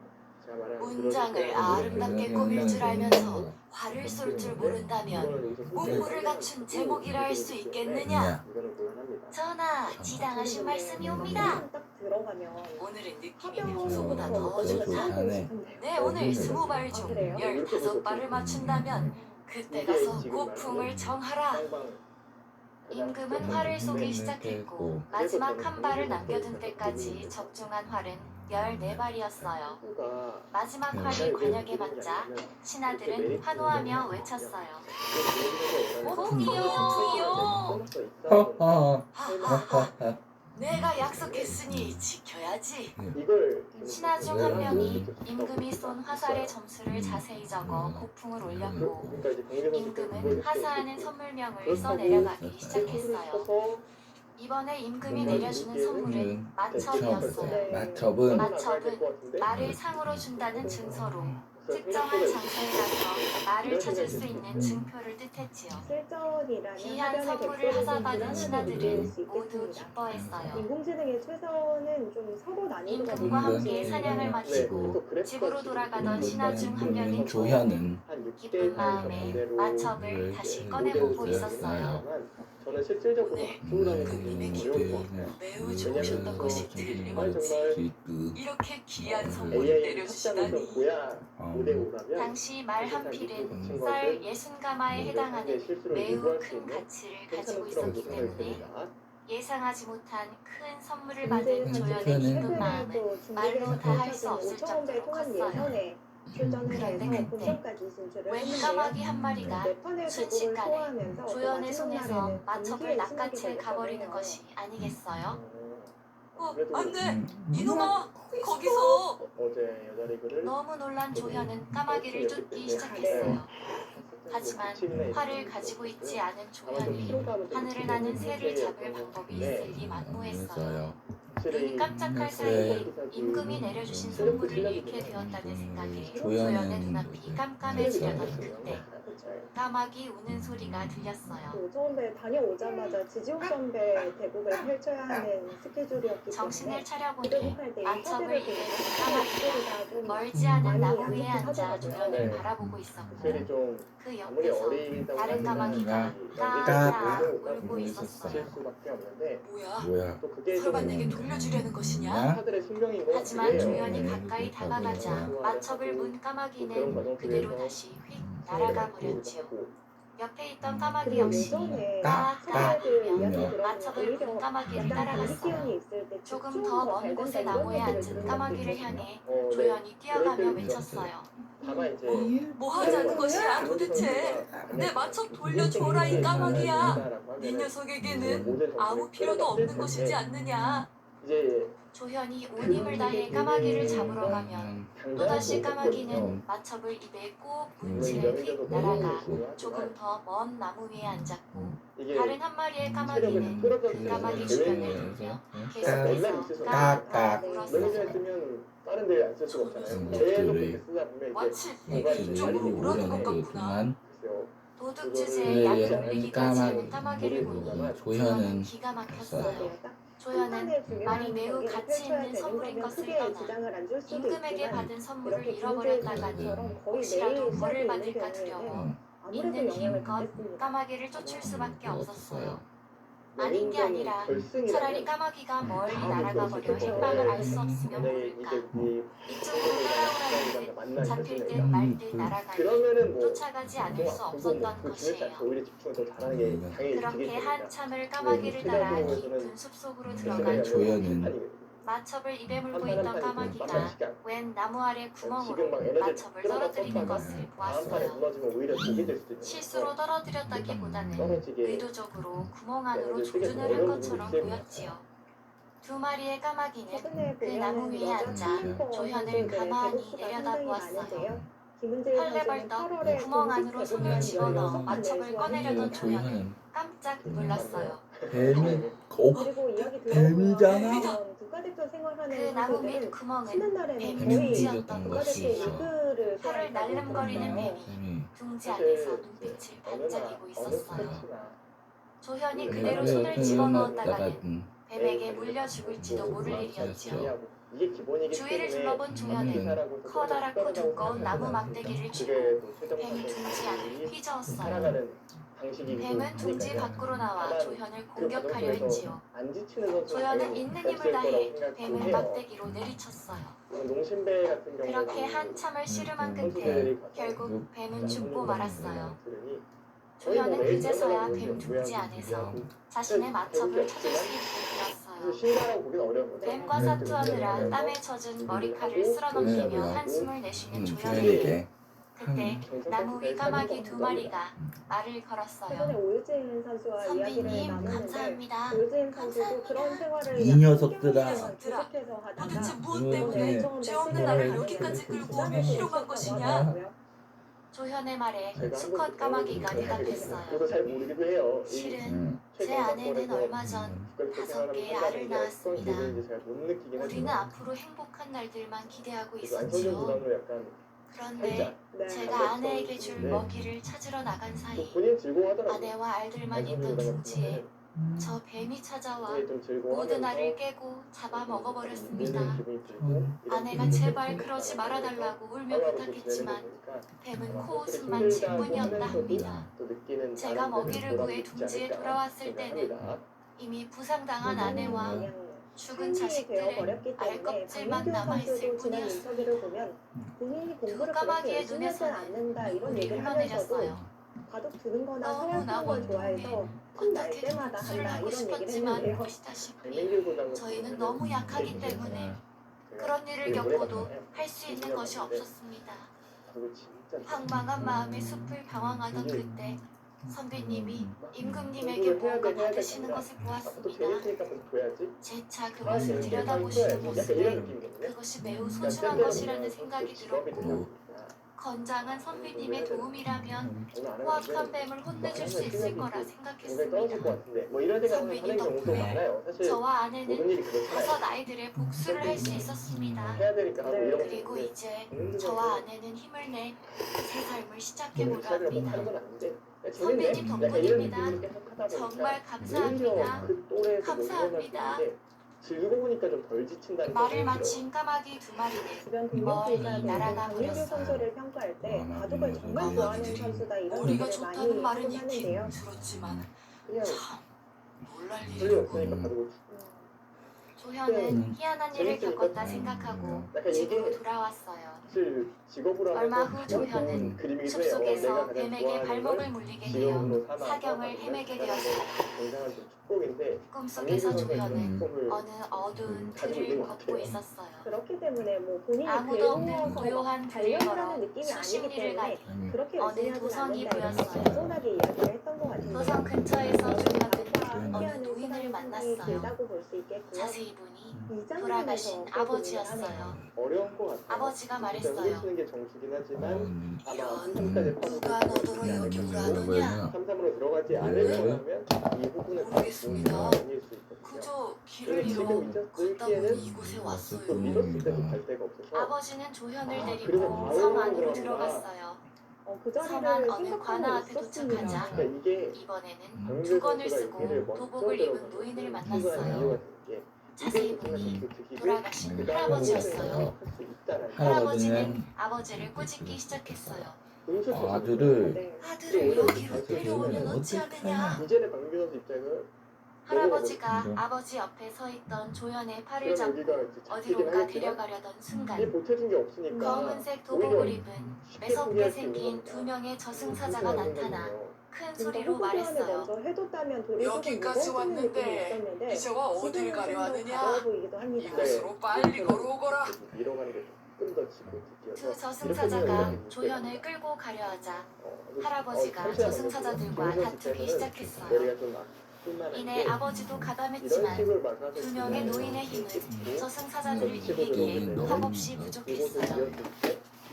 Speaker 5: 문장을 아름답게 꾸밀 줄 알면서 활을 쏠 줄 모른다면 문구를 갖춘 제목이라 할 수 있겠느냐? 전하, 지당하신 말씀이옵니다.
Speaker 4: 딱 들어가면
Speaker 5: 오늘은 느낌이
Speaker 4: 화병
Speaker 5: 평소보다 더
Speaker 7: 더
Speaker 5: 좋다.
Speaker 7: 좋다네.
Speaker 5: 네, 오늘 20발 중
Speaker 4: 그래요?
Speaker 5: 15발을 맞춘다면 그때 가서 고풍을 정하라. 임금은 활을 쏘기 시작했고 마지막 한 발을 남겨둔 때까지 적중한 활은 14발이었어요. 마지막 활이 관역에 맞자 신하들은 환호하며 외쳤어요. 고풍이요, 고풍이요. 하하하, 내가 약속했으니 지켜야지. 신하 중 한 명이 임금이 쏜 화살의 점수를 자세히 적어 고풍을 올렸고 임금은 하사하는 선물명을 써내려가기 시작했어요. 이번에 임금이 내려주는 선물은 마첩이었어요.
Speaker 7: 마첩은
Speaker 5: 마첩은 말을 상으로 준다는 증서로 특정한 장소에 가서 말을 찾을 수 있는 증표를 뜻했지요.
Speaker 4: 실전이라면
Speaker 5: 귀한
Speaker 4: 하변의
Speaker 5: 선물을
Speaker 4: 백조를
Speaker 5: 하사받은 신하들은
Speaker 4: 수
Speaker 5: 모두
Speaker 4: 있겠습니다.
Speaker 5: 기뻐했어요.
Speaker 4: 인공지능의 최선은 좀 서로 난이도가
Speaker 5: 임금과
Speaker 4: 높은
Speaker 5: 함께
Speaker 4: 것이
Speaker 5: 사냥을 마치고 집으로 돌아가던 신하 중 한 명인 조현은 기쁜 마음에 마첩을 다시 꺼내보고 있었어요.
Speaker 1: 저는 실질적으로
Speaker 5: 오늘 임금님의
Speaker 1: 어려울 것
Speaker 5: 기분
Speaker 1: 같아요.
Speaker 5: 매우 좋으셨던 것이 틀림없지.
Speaker 7: 그
Speaker 5: 이렇게 귀한 선물을
Speaker 1: AI
Speaker 5: 내려주시다니.
Speaker 1: 합작에서 고야 무대 오라면
Speaker 5: 당시 말 한 필은 쌀 60가마에 해당하는 매우 큰 가치를 가지고 있었기 때문에 예상하지 못한 큰 선물을 받은 조연의 기쁜 마음은 말로 다 할 수 없을 정도로 컸어요.
Speaker 4: 예선에 출전을
Speaker 5: 그런데
Speaker 4: 해서
Speaker 5: 그때
Speaker 4: 본선까지 진출을
Speaker 5: 웬
Speaker 4: 했는데요.
Speaker 5: 까마귀 한 마리가
Speaker 4: 네 판을
Speaker 5: 순식간에
Speaker 4: 소화하면서
Speaker 5: 조연의
Speaker 4: 마지막
Speaker 5: 손에서
Speaker 4: 날에는
Speaker 5: 마첩을
Speaker 4: 감기에
Speaker 5: 낚아채
Speaker 4: 심하게
Speaker 5: 가버리는
Speaker 4: 걸렸거든요.
Speaker 5: 것이 아니겠어요?
Speaker 1: 안
Speaker 5: 돼! 이놈아! 거기서!
Speaker 1: 어제 여자 리그를
Speaker 5: 너무 놀란 조현은 까마귀를 쫓기 시작했어요. 하지만 활을 가지고 있지 않은 조현이 하늘을 나는 새를 잡을 방법이 있을리 만무했어요. 눈이 깜짝할 사이에 임금이 내려주신 선물을 잃게 되었다는 생각에 조연의 눈앞이 깜깜해지려던 그때 까마귀 우는 소리가 들렸어요.
Speaker 4: 그 처음에 다녀오자마자 지지옥 선배 대국을 펼쳐야 하는 스케줄이었기
Speaker 5: 정신을
Speaker 4: 때문에
Speaker 5: 차려보니
Speaker 4: 기대국할 때
Speaker 5: 마첩을 입에 든 까마귀가 멀지
Speaker 4: 많이
Speaker 5: 않은 나무 위에
Speaker 4: 하긴
Speaker 5: 앉아
Speaker 4: 하더라고요.
Speaker 5: 조연을
Speaker 1: 네.
Speaker 5: 바라보고 있었고
Speaker 1: 셀이 좀
Speaker 5: 그
Speaker 1: 아무리
Speaker 5: 옆에서
Speaker 1: 어리다고
Speaker 5: 다른
Speaker 1: 하지만
Speaker 5: 까마귀가
Speaker 7: 까까
Speaker 5: 까까 울고
Speaker 7: 울고
Speaker 5: 있었어요.
Speaker 1: 칠 수밖에 없는데
Speaker 7: 뭐야?
Speaker 1: 또 그게
Speaker 5: 설마
Speaker 1: 좀
Speaker 5: 내게 돌려주려는 것이냐?
Speaker 1: 사들의 신경인 것
Speaker 5: 하지만
Speaker 1: 같아요.
Speaker 5: 조연이 가까이 다가가자 마첩을 문 까마귀는 그대로 다시 휙 날아가 버렸지요. 옆에 있던 까마귀
Speaker 4: 그리고
Speaker 5: 역시
Speaker 4: 예전에
Speaker 5: 까까
Speaker 4: 선배들
Speaker 5: 마첩을
Speaker 4: 오히려
Speaker 5: 문 까마귀를
Speaker 4: 약간
Speaker 5: 따라갔어요.
Speaker 4: 바리기운이 있을 때
Speaker 5: 조금
Speaker 4: 집중
Speaker 5: 더
Speaker 4: 잘
Speaker 5: 먼 곳의
Speaker 4: 된다
Speaker 5: 나무에
Speaker 4: 이런
Speaker 5: 앉은
Speaker 4: 것들을
Speaker 5: 까마귀를
Speaker 4: 들었거든요.
Speaker 5: 향해
Speaker 1: 네.
Speaker 5: 조연이 뛰어가며
Speaker 1: 그럴 때는
Speaker 5: 외쳤어요.
Speaker 1: 다만 이제
Speaker 5: 뭐 하자는 것이야 도대체? 내 마첩 돌려줘라 이 까마귀야. 이 녀석에게는 아무 필요도 없는 것이지 않느냐?
Speaker 1: 이제
Speaker 5: 조현이 온 힘을 다해 까마귀를 잡으러 가면 또다시 까마귀는 마첩을 입에 꼭 문 채 휙 날아가 조금 더 먼 나무 위에 앉았고
Speaker 1: 이게
Speaker 5: 다른 한 마리의 까마귀는 그 까마귀 주변을 돌며 계속해서
Speaker 7: 깍깍.
Speaker 5: 깍깍
Speaker 1: 너무
Speaker 5: 울었어요.
Speaker 1: 잘 쓰면 다른 데 안 쓸 수가 없잖아요. 계속 이렇게 쓰다 보면 이제
Speaker 5: 마치
Speaker 7: 이쪽으로
Speaker 5: 물어둔 것 같구나.
Speaker 1: 글쎄요.
Speaker 5: 도둑 주제에 약 올리기까지 하는 까마귀를 보니 조연은
Speaker 7: 조현은
Speaker 5: 기가 막혔어요.
Speaker 4: 네, 딱
Speaker 5: 조연은
Speaker 4: 판단에 중요한
Speaker 5: 말이 매우
Speaker 4: 경기를
Speaker 5: 가치
Speaker 4: 펼쳐야
Speaker 5: 있는
Speaker 4: 되는
Speaker 5: 선물인
Speaker 4: 거면
Speaker 5: 것을
Speaker 4: 크게
Speaker 5: 떠나
Speaker 4: 지장을 안 줄 수도
Speaker 5: 임금에게
Speaker 4: 있지만
Speaker 5: 받은 선물을
Speaker 4: 이렇게
Speaker 5: 잃어버렸다가니
Speaker 4: 경제처럼 거의
Speaker 5: 혹시라도
Speaker 4: 매일
Speaker 5: 벌을
Speaker 4: 시작이
Speaker 5: 받을까
Speaker 4: 있는
Speaker 5: 두려워
Speaker 4: 경우에는 아무래도
Speaker 5: 있는
Speaker 4: 영향을
Speaker 5: 힘껏
Speaker 4: 받겠습니다.
Speaker 5: 까마귀를 쫓을 수밖에 없었어요.
Speaker 1: 네,
Speaker 5: 아닌 게 아니라 차라리 까마귀가 멀리 날아가 버려 행방을 알 수 없으면
Speaker 1: 네,
Speaker 5: 모를까.
Speaker 1: 이제
Speaker 5: 이쪽으로 따라오라 살았는데 잡힐 듯 말 듯 날아갈 듯
Speaker 1: 그러면은 뭐
Speaker 5: 쫓아가지 않을 수 없었던
Speaker 1: 그
Speaker 5: 것이에요.
Speaker 1: 오히려 집중을 더 잘하는 게 당연히
Speaker 5: 그렇게
Speaker 1: 되겠습니다.
Speaker 5: 한참을 까마귀를 따라 깊은 숲속으로 들어간
Speaker 7: 조연은
Speaker 5: 마첩을 입에 물고 있던 까마귀가 웬 나무 아래 구멍으로 마첩을 떨어뜨리는 것을
Speaker 1: 다음 판에
Speaker 5: 보았어요.
Speaker 1: 무너지면 오히려 독이 될 수도 있는
Speaker 5: 실수로 떨어뜨렸다기보다는
Speaker 1: 떨어지게
Speaker 5: 의도적으로 구멍 안으로 조준을 한 것처럼 보였지요. 두 마리의 까마귀는
Speaker 4: 최근에
Speaker 5: 그 나무 위에 앉아 조현을 가만히 내려다보았어요. 헐레벌떡 구멍 안으로 손을 집어넣어 마첩을 꺼내려던 조현은
Speaker 7: 조연은
Speaker 5: 깜짝 놀랐어요.
Speaker 7: 뱀이
Speaker 4: 그리고 이야기
Speaker 7: 뱀이잖아.
Speaker 4: 들어보면 국가대표 생활하는
Speaker 5: 그 나무
Speaker 4: 선수들은
Speaker 5: 밑 구멍은
Speaker 4: 쉬는 날에는
Speaker 5: 뱀이
Speaker 4: 거의
Speaker 5: 둥지였던
Speaker 4: 국가대표
Speaker 5: 것이에요.
Speaker 4: 리그를
Speaker 5: 혀를 날름거리는 뱀이 둥지 안에서 눈빛을 반짝이고 있었어요. 조현이 그대로 손을 집어넣었다가는 뱀에게 물려 죽을지도 모를 일이었지요.
Speaker 1: 이게 기본이기
Speaker 5: 주위를
Speaker 1: 때문에
Speaker 5: 둘러본 조현은 커다랗고 두꺼운 나무 막대기를 쥐고 뱀이 둥지 안을 휘저었어요.
Speaker 1: 살아가는 방식이
Speaker 5: 뱀은 둥지 밖으로 나와 조현을 공격하려 했지요.
Speaker 1: 안 지치는 선수는
Speaker 5: 조현은
Speaker 1: 당연히
Speaker 5: 있는
Speaker 1: 없을
Speaker 5: 힘을 다해
Speaker 1: 거라고 생각해요.
Speaker 5: 뱀을 막대기로 내리쳤어요.
Speaker 1: 농심배 같은 경우는
Speaker 5: 그렇게 한참을 씨름한 끝에
Speaker 1: 선수들이
Speaker 5: 결국 뱀은
Speaker 1: 가서
Speaker 5: 죽고 말았어요.
Speaker 1: 들으니
Speaker 5: 조현은
Speaker 1: 거의 뭐
Speaker 5: 그제서야
Speaker 1: 매일
Speaker 5: 뱀 둥지 안에서 자신의 마첩을 찾을 수 있게 되었어요.
Speaker 1: 신가라고 보기는 어려운 거죠.
Speaker 5: 뱀과 사투하느라 땀에 젖은 머리칼을 쓸어넘기며
Speaker 7: 조연하고
Speaker 5: 한숨을 내쉬는 조현이
Speaker 7: 조연에게
Speaker 5: 그때 나무 위 까마귀 두 마리가 말을
Speaker 4: 최근에
Speaker 5: 걸었어요.
Speaker 4: 오유진 선수와 이야기를
Speaker 5: 선배님
Speaker 4: 나누는데
Speaker 5: 감사합니다.
Speaker 4: 오유진 선수도 그런 생활을
Speaker 7: 이 녀석들아.
Speaker 4: 계속해서 하다가
Speaker 8: 도대체 무엇
Speaker 7: 이번에
Speaker 8: 때문에
Speaker 4: 처음에
Speaker 8: 죄 없는
Speaker 4: 시기를
Speaker 8: 나를
Speaker 4: 가지고
Speaker 8: 여기까지 끌고 오며
Speaker 4: 부담을
Speaker 8: 희롱한
Speaker 4: 느꼈다고
Speaker 8: 것이냐?
Speaker 4: 하더라고요.
Speaker 5: 조현의 말에
Speaker 1: 제가
Speaker 5: 수컷
Speaker 1: 한국
Speaker 5: 까마귀가
Speaker 1: 저도
Speaker 5: 대답했어요.
Speaker 1: 잘 모르기도 해요.
Speaker 5: 실은 제 아내는 얼마 전 5개의 알을 낳았습니다. 우리는 앞으로 행복한 날들만 기대하고
Speaker 1: 안성준
Speaker 5: 있었지요.
Speaker 1: 구단으로 약간
Speaker 5: 그런데
Speaker 4: 네.
Speaker 5: 제가 아내에게 줄 먹이를 찾으러 나간 사이
Speaker 1: 본인 즐거워하더라고요.
Speaker 5: 아내와 알들만 있던 둥지에 저 뱀이 찾아와 모든 알을 깨고 잡아 먹어버렸습니다. 아내가 제발 그러지 말아달라고 울며 부탁했지만 뱀은 코웃음만 칠 뿐이었다 합니다. 제가 먹이를 구해 둥지에 돌아왔을 때는 이미 부상당한 아내와
Speaker 4: 그냥
Speaker 5: 죽은
Speaker 4: 되어
Speaker 5: 자식들의
Speaker 4: 버렸기 때문에
Speaker 5: 알껍질만
Speaker 4: 박민규
Speaker 5: 남아있을
Speaker 4: 선수도 지난
Speaker 5: 뿐이었어요.
Speaker 4: 인터뷰를 보면 본인이 공부를
Speaker 5: 까마귀의
Speaker 4: 그렇게 열심히 하지
Speaker 5: 눈에서는
Speaker 4: 않는다 이런
Speaker 5: 눈물이
Speaker 4: 얘기를 하면서도
Speaker 5: 흘러내렸어요.
Speaker 4: 바둑 두는 거나
Speaker 5: 너무나
Speaker 4: 서양하는 걸 좋아해서 틈날
Speaker 5: 어떻게든
Speaker 4: 때마다
Speaker 5: 복수를
Speaker 4: 한다
Speaker 5: 하고
Speaker 4: 이런 얘기를
Speaker 5: 싶었지만
Speaker 4: 했는데요.
Speaker 5: 보시다시피 저희는 너무 약하기 때문에 그런 일을 겪고도 할 수 있는 것이 없었습니다. 황망한 마음에 숲을 방황하던 그때 선배님이 임금님에게 무언가 받으시는 것을 보았습니다. 재차 그것을 들여다보시는 모습에 그것이 매우 소중한 것이라는 생각이 들었고 건장한 선비님의 도움이라면 포악한 뱀을 혼내줄 수 있을 거라 생각했습니다. 선비님 덕분에 저와 아내는 5 아이들의 복수를 할 수 있었습니다. 그리고 이제 저와 아내는 힘을 내 새 삶을 시작해보려 합니다. 선배님 덕분입니다. 정말 감사합니다. 감사합니다.
Speaker 1: 즐거우니까 좀 덜 지친다는
Speaker 5: 말을 마친 까마귀 두 마리는
Speaker 4: 주변
Speaker 5: 멀리
Speaker 4: 동료들과
Speaker 5: 날아가
Speaker 4: 박민규
Speaker 5: 버렸어요.
Speaker 4: 선수를 평가할 때 바둑을 정말 좋아하는 선수다 이런
Speaker 8: 머리가
Speaker 4: 얘기를
Speaker 8: 좋다는
Speaker 4: 많이
Speaker 8: 말은
Speaker 4: 하곤
Speaker 8: 익히
Speaker 4: 하는데요.
Speaker 8: 들었지만
Speaker 1: 그냥
Speaker 8: 참 놀랄
Speaker 1: 별로
Speaker 8: 일이고
Speaker 1: 없으니까 바둑을
Speaker 5: 조현은 희한한 일을 겪었다 생각하고 집으로 돌아왔어요.
Speaker 1: 사실 직업으로
Speaker 5: 얼마
Speaker 1: 하면서
Speaker 5: 후 조현은
Speaker 1: 그림이기도 해요.
Speaker 5: 숲속에서
Speaker 1: 내가 가장
Speaker 5: 뱀에게
Speaker 1: 좋아하는
Speaker 5: 발목을
Speaker 1: 걸
Speaker 5: 물리게 되어
Speaker 1: 직업으로 삼아서
Speaker 5: 사경을
Speaker 1: 하는
Speaker 5: 헤매게
Speaker 1: 건
Speaker 5: 되었어요.
Speaker 1: 굉장한 좀 축복인데
Speaker 5: 꿈속에서 조현은
Speaker 1: 축복을
Speaker 5: 어느 어두운
Speaker 1: 가지고
Speaker 5: 들을
Speaker 1: 있는 것
Speaker 5: 걷고
Speaker 1: 같아요.
Speaker 5: 있었어요.
Speaker 4: 그렇기 때문에 뭐 본인이
Speaker 5: 아무도 없는
Speaker 4: 배우어서
Speaker 5: 고요한 들을
Speaker 4: 달려고
Speaker 5: 걸어
Speaker 4: 하는 느낌이
Speaker 5: 수십
Speaker 4: 아니기
Speaker 5: 리를
Speaker 4: 때문에
Speaker 5: 가니
Speaker 4: 그렇게
Speaker 5: 어느
Speaker 4: 열심히 하진
Speaker 5: 도성이
Speaker 4: 않는다 이렇게
Speaker 5: 보였어요.
Speaker 4: 겸손하게 이야기를 했던 것 같은데
Speaker 5: 도성 근처에서 조현은 어느
Speaker 4: 함께하는
Speaker 5: 노인을
Speaker 4: 시간이
Speaker 5: 만났어요.
Speaker 4: 길다고 볼 수 있겠고요.
Speaker 5: 자세히 보니
Speaker 4: 이
Speaker 5: 돌아가신
Speaker 4: 장면에서
Speaker 5: 아버지였어요.
Speaker 1: 어려운 것 같아요.
Speaker 5: 아버지가 말했어요.
Speaker 1: 쓰는 게 정수긴 하지만 아마
Speaker 8: 이런,
Speaker 1: 3까지
Speaker 8: 누가 너더러 여기 오라더냐?
Speaker 1: 3-3으로 들어가지 않으려면 이 부분은
Speaker 8: 모르겠습니다.
Speaker 1: 아닐 수 있거든요.
Speaker 8: 그저 길을 잃어
Speaker 1: 지금
Speaker 8: 걷다 보니 이곳에
Speaker 1: 또
Speaker 8: 왔어요.
Speaker 1: 밀었을 때도 갈 데가 없어서
Speaker 5: 아버지는 조현을
Speaker 1: 그래서
Speaker 5: 데리고
Speaker 1: 바로
Speaker 5: 성 안으로
Speaker 1: 들어간다.
Speaker 5: 들어갔어요.
Speaker 4: 그
Speaker 5: 성안
Speaker 4: 자리를
Speaker 5: 어느 관아
Speaker 4: 생각하고
Speaker 5: 앞에
Speaker 4: 있었습니다.
Speaker 5: 도착하자
Speaker 1: 그러니까 이게
Speaker 5: 이번에는 두건을 쓰고 도복을 입은 노인을 만났어요. 자세히 보니 돌아가신 할아버지였어요. 할아버지는 아버지를 꾸짖기 시작했어요.
Speaker 7: 아들을
Speaker 4: 네.
Speaker 8: 아들을 여기로 데려오면 어찌하느냐?
Speaker 1: 이제는 박민규 선수 입장은
Speaker 3: 할아버지가
Speaker 7: 음.
Speaker 3: 아버지 옆에 서 있던 조연의 팔을
Speaker 1: 그럼
Speaker 3: 잡고
Speaker 1: 여기가 이제 잡히긴
Speaker 3: 어디론가
Speaker 1: 하겠지만
Speaker 3: 데려가려던
Speaker 1: 이게
Speaker 3: 순간
Speaker 1: 보태진 게 없으니까
Speaker 3: 검은색 도복을
Speaker 1: 오히려
Speaker 3: 입은
Speaker 1: 쉽게
Speaker 3: 매섭게
Speaker 1: 포기할 수 있는
Speaker 3: 생긴
Speaker 1: 겁니다.
Speaker 3: 두 명의 저승사자가
Speaker 1: 그렇게 하는
Speaker 3: 나타나
Speaker 1: 거거든요.
Speaker 3: 큰
Speaker 4: 뭔가
Speaker 3: 소리로
Speaker 4: 호구 교환을
Speaker 3: 말했어요.
Speaker 4: 먼저 해뒀다면 돌이 조금
Speaker 8: 여기까지
Speaker 4: 무거워지는 느낌이
Speaker 8: 왔는데
Speaker 4: 있었는데
Speaker 8: 이제와 어딜
Speaker 4: 지금은
Speaker 8: 가려
Speaker 4: 좀더
Speaker 8: 하느냐?
Speaker 4: 가벼워 보이기도 합니다.
Speaker 8: 이곳으로 빨리 걸어오거라.
Speaker 1: 밀어가는 게 조금 더 치고
Speaker 3: 두
Speaker 1: 뒤에서
Speaker 3: 저승사자가 조연을 끌고 가려 하자 할아버지가 저승사자들과 다투기 시작했어요.
Speaker 1: 머리가 좀 아플만한
Speaker 3: 이내
Speaker 1: 게
Speaker 3: 아버지도
Speaker 1: 이런
Speaker 3: 가담했지만
Speaker 1: 식으로 막아서
Speaker 3: 두 명의 노인의 힘은 저승사자들을 이기기에 턱없이 부족했어요.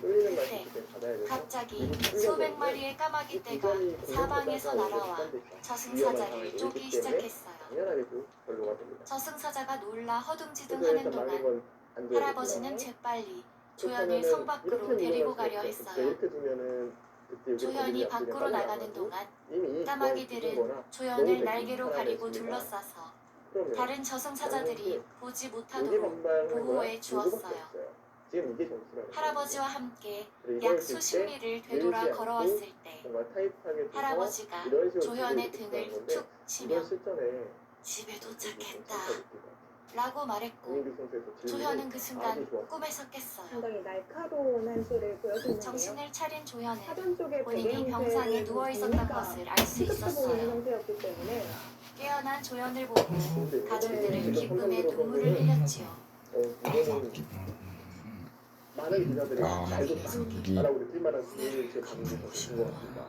Speaker 1: 끌리는
Speaker 3: 그때
Speaker 1: 말씀을 받아야 돼서
Speaker 3: 갑자기 수백 마리의 까마귀 떼가 사방에서 날아와 저승사자를 쪼기 시작했어요.
Speaker 1: 당연하게 또 별로가 됩니다.
Speaker 3: 저승사자가 놀라
Speaker 1: 그래서
Speaker 3: 허둥지둥하는
Speaker 1: 일단 막는
Speaker 3: 동안
Speaker 1: 건안 돼요.
Speaker 3: 할아버지는 재빨리 조연을
Speaker 1: 그렇다면은
Speaker 3: 성 밖으로
Speaker 1: 이렇게
Speaker 3: 데리고
Speaker 1: 밀어낼
Speaker 3: 가려
Speaker 1: 수
Speaker 3: 했어요.
Speaker 1: 없어요. 이렇게 두면은 그때 여기
Speaker 3: 조연이
Speaker 1: 거기가
Speaker 3: 밖으로
Speaker 1: 그냥
Speaker 3: 나가는
Speaker 1: 빠져나가고
Speaker 3: 동안
Speaker 1: 이미 이
Speaker 3: 까마귀들은
Speaker 1: 거나
Speaker 3: 조연을
Speaker 1: 너무
Speaker 3: 날개로
Speaker 1: 하나
Speaker 3: 가리고
Speaker 1: 있습니다.
Speaker 3: 둘러싸서
Speaker 1: 그러면
Speaker 3: 다른 저승사자들이 보지
Speaker 1: 여기
Speaker 3: 못하도록
Speaker 1: 반발한 거야?
Speaker 3: 보호해
Speaker 1: 요거밖에
Speaker 3: 주었어요.
Speaker 1: 없어요. 지금 이게 정수라는
Speaker 3: 할아버지와 함께
Speaker 1: 거예요.
Speaker 3: 약
Speaker 1: 이걸 쓸
Speaker 3: 수십
Speaker 1: 때
Speaker 3: 리를 되돌아
Speaker 1: 밀지
Speaker 3: 걸어왔을
Speaker 1: 않고
Speaker 3: 때
Speaker 1: 뭔가 타이트하게 돼서
Speaker 3: 할아버지가
Speaker 1: 이런 식으로
Speaker 3: 조연의
Speaker 1: 들고
Speaker 3: 등을
Speaker 1: 있는 건데
Speaker 3: 툭
Speaker 1: 이번
Speaker 3: 치며
Speaker 1: 실전에
Speaker 3: 집에 도착했다
Speaker 1: 도착했다.
Speaker 3: 라고 말했고
Speaker 1: 김민규 선수의 그 질문이
Speaker 3: 조연은 그 순간
Speaker 1: 아주 좋았어요.
Speaker 3: 꿈에서 깼어요.
Speaker 4: 상당히 날카로운 한 수를 보여줬는데요.
Speaker 3: 정신을 차린 조연은
Speaker 4: 사전 쪽에
Speaker 3: 본인이
Speaker 4: 베개
Speaker 3: 병상에
Speaker 4: 형태의
Speaker 3: 누워 있었던
Speaker 4: 무늬가
Speaker 3: 것을 알 수
Speaker 4: 시급해 보이는
Speaker 3: 있었어요.
Speaker 4: 형태였기 때문에
Speaker 3: 깨어난 조연을 보고
Speaker 1: 근데
Speaker 3: 가족들은
Speaker 1: 지금
Speaker 3: 기쁨의
Speaker 1: 삼성으로
Speaker 3: 눈물을
Speaker 1: 보면은
Speaker 3: 흘렸지요.
Speaker 1: 이거는 많은 기자들이
Speaker 8: 아,
Speaker 1: 잘
Speaker 8: 여기
Speaker 1: 줬다라고 느낄 만한 수준을 지금 가는 게 좋은 것 같습니다.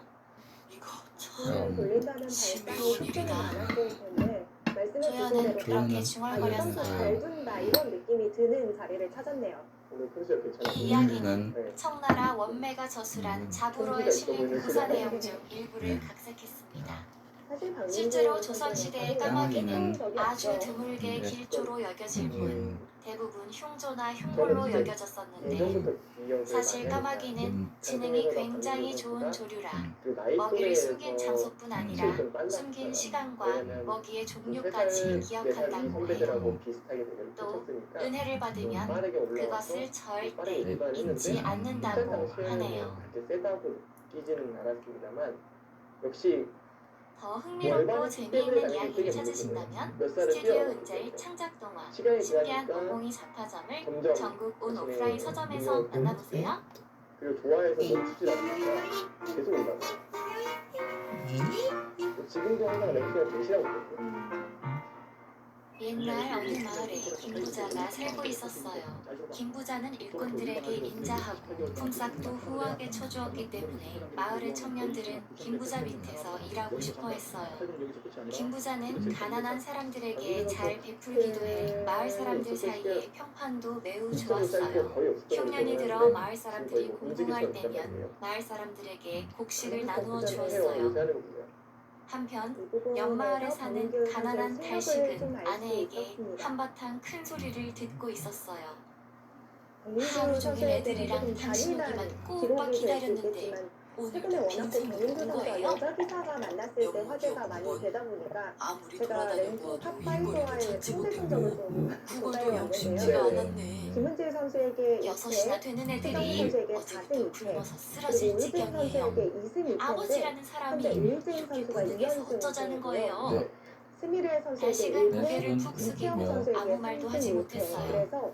Speaker 8: 이거
Speaker 4: 조연을 돌린다는 발상이 쉽지는 않았을 텐데 말씀해 주신
Speaker 3: 조연은
Speaker 4: 대로
Speaker 3: 그렇게
Speaker 4: 이 선수
Speaker 3: 중얼거렸어요.
Speaker 4: 잘 둔다 이런 느낌이 드는 자리를 찾았네요.
Speaker 1: 오늘 컨셉 괜찮아요.
Speaker 3: 이 이야기는
Speaker 7: 는
Speaker 1: 네.
Speaker 3: 청나라 원매가 저술한 자부로에 실린 구사 내용 중 일부를 각색했습니다.
Speaker 4: 사실 박민규
Speaker 3: 실제로
Speaker 4: 선수는
Speaker 3: 조선시대의
Speaker 4: 사실
Speaker 3: 까마귀는
Speaker 4: 적이
Speaker 3: 아주
Speaker 4: 없죠.
Speaker 3: 드물게 길조로 여겨질 뿐 대부분 흉조나
Speaker 1: 저는
Speaker 3: 흉물로
Speaker 1: 진짜
Speaker 3: 여겨졌었는데
Speaker 1: 예전부터 이경수를
Speaker 3: 사실
Speaker 1: 많이
Speaker 3: 까마귀는 지능이 굉장히 좋은 조류라
Speaker 1: 그 나이
Speaker 3: 먹이를
Speaker 1: 또래에서
Speaker 3: 숨긴 장소뿐 아니라
Speaker 1: 좀 빨랐어요.
Speaker 3: 숨긴 시간과
Speaker 1: 왜냐면
Speaker 3: 먹이의
Speaker 1: 그
Speaker 3: 종류까지
Speaker 1: 회사의
Speaker 3: 기억한다고 해요.
Speaker 1: 선배들하고 비슷하게 되면
Speaker 3: 또
Speaker 1: 붙였으니까
Speaker 3: 은혜를 받으면
Speaker 1: 빠르게 올라와서
Speaker 3: 그것을 절대
Speaker 1: 빠르게
Speaker 3: 잊지
Speaker 1: 일반했는데
Speaker 3: 않는다고
Speaker 1: 그때 당시에는
Speaker 3: 하네요.
Speaker 1: 그렇게 세다고 느끼지는 않았습니다만 역시
Speaker 3: 더 흥미롭고 재미있는 이야기를 찾으신다면
Speaker 1: 몇 살을
Speaker 3: 스튜디오
Speaker 1: 뛰어넘는
Speaker 3: 은자의
Speaker 1: 거죠.
Speaker 3: 창작동화
Speaker 1: 시간이
Speaker 3: 신기한
Speaker 1: 지나니까
Speaker 3: 원공이 잡화점을
Speaker 1: 점점
Speaker 3: 전국 온
Speaker 1: 자신의
Speaker 3: 오프라인 서점에서
Speaker 1: 능력을
Speaker 3: 만나보세요.
Speaker 1: 그리고 좋아해서 멈추지 않으니까 계속 올라가요. 지금도 항상 랭크가 대시라고 있거든요.
Speaker 3: 옛날 어느 마을에 김부자가 살고 있었어요. 김부자는 일꾼들에게 인자하고 품삯도 후하게 쳐주었기 때문에 마을의 청년들은 김부자 밑에서 일하고 싶어 했어요. 김부자는 가난한 사람들에게 잘 베풀기도 해 마을 사람들 사이에 평판도 매우 좋았어요. 흉년이 들어 마을 사람들이 공부할 때면 마을 사람들에게 곡식을 나누어 주었어요. 한편 옆마을에 사는 가난한 달식은 아내에게 한바탕 큰 소리를 듣고 있었어요. 하루 종일 애들이랑 당신 오기만 꼬박 기다렸는데
Speaker 4: 최근에
Speaker 3: 오늘도
Speaker 4: 워낙
Speaker 3: 빈손 못
Speaker 4: 정민규
Speaker 3: 온
Speaker 4: 선수가
Speaker 3: 거예요?
Speaker 4: 여자 기사가 만났을 때 화제가 많이 되다 보니까
Speaker 8: 아무리
Speaker 4: 제가 랭킹
Speaker 8: 돌아다녀도
Speaker 4: 탑5와의
Speaker 8: 일거리도 찾지
Speaker 4: 상대
Speaker 8: 못했고
Speaker 4: 성적을 좀
Speaker 8: 그것도
Speaker 4: 조사해
Speaker 8: 영 쉽지가
Speaker 4: 봤는데요.
Speaker 8: 않았네.
Speaker 4: 김은재 선수에게
Speaker 3: 6이나
Speaker 4: 2패,
Speaker 3: 되는
Speaker 4: 최강
Speaker 3: 애들이
Speaker 4: 선수에게
Speaker 3: 어제부터
Speaker 4: 4승 2패,
Speaker 3: 굶어서
Speaker 4: 그리고
Speaker 3: 쓰러질
Speaker 4: 우진
Speaker 3: 지경이에요.
Speaker 4: 선수에게 2승 2패인데
Speaker 3: 아버지라는
Speaker 4: 현재
Speaker 3: 사람이
Speaker 4: 우진
Speaker 3: 이렇게
Speaker 4: 선수가
Speaker 3: 무능해서
Speaker 4: 2연승
Speaker 3: 어쩌자는 거예요.
Speaker 1: 네.
Speaker 4: 스미레 선수에게
Speaker 3: 달식은
Speaker 4: 1패,
Speaker 3: 고개를 푹
Speaker 4: 이태영
Speaker 3: 숙이고
Speaker 4: 선수에게
Speaker 3: 아무 말도
Speaker 4: 3승
Speaker 3: 하지
Speaker 4: 1패.
Speaker 3: 못했어요.
Speaker 4: 그래서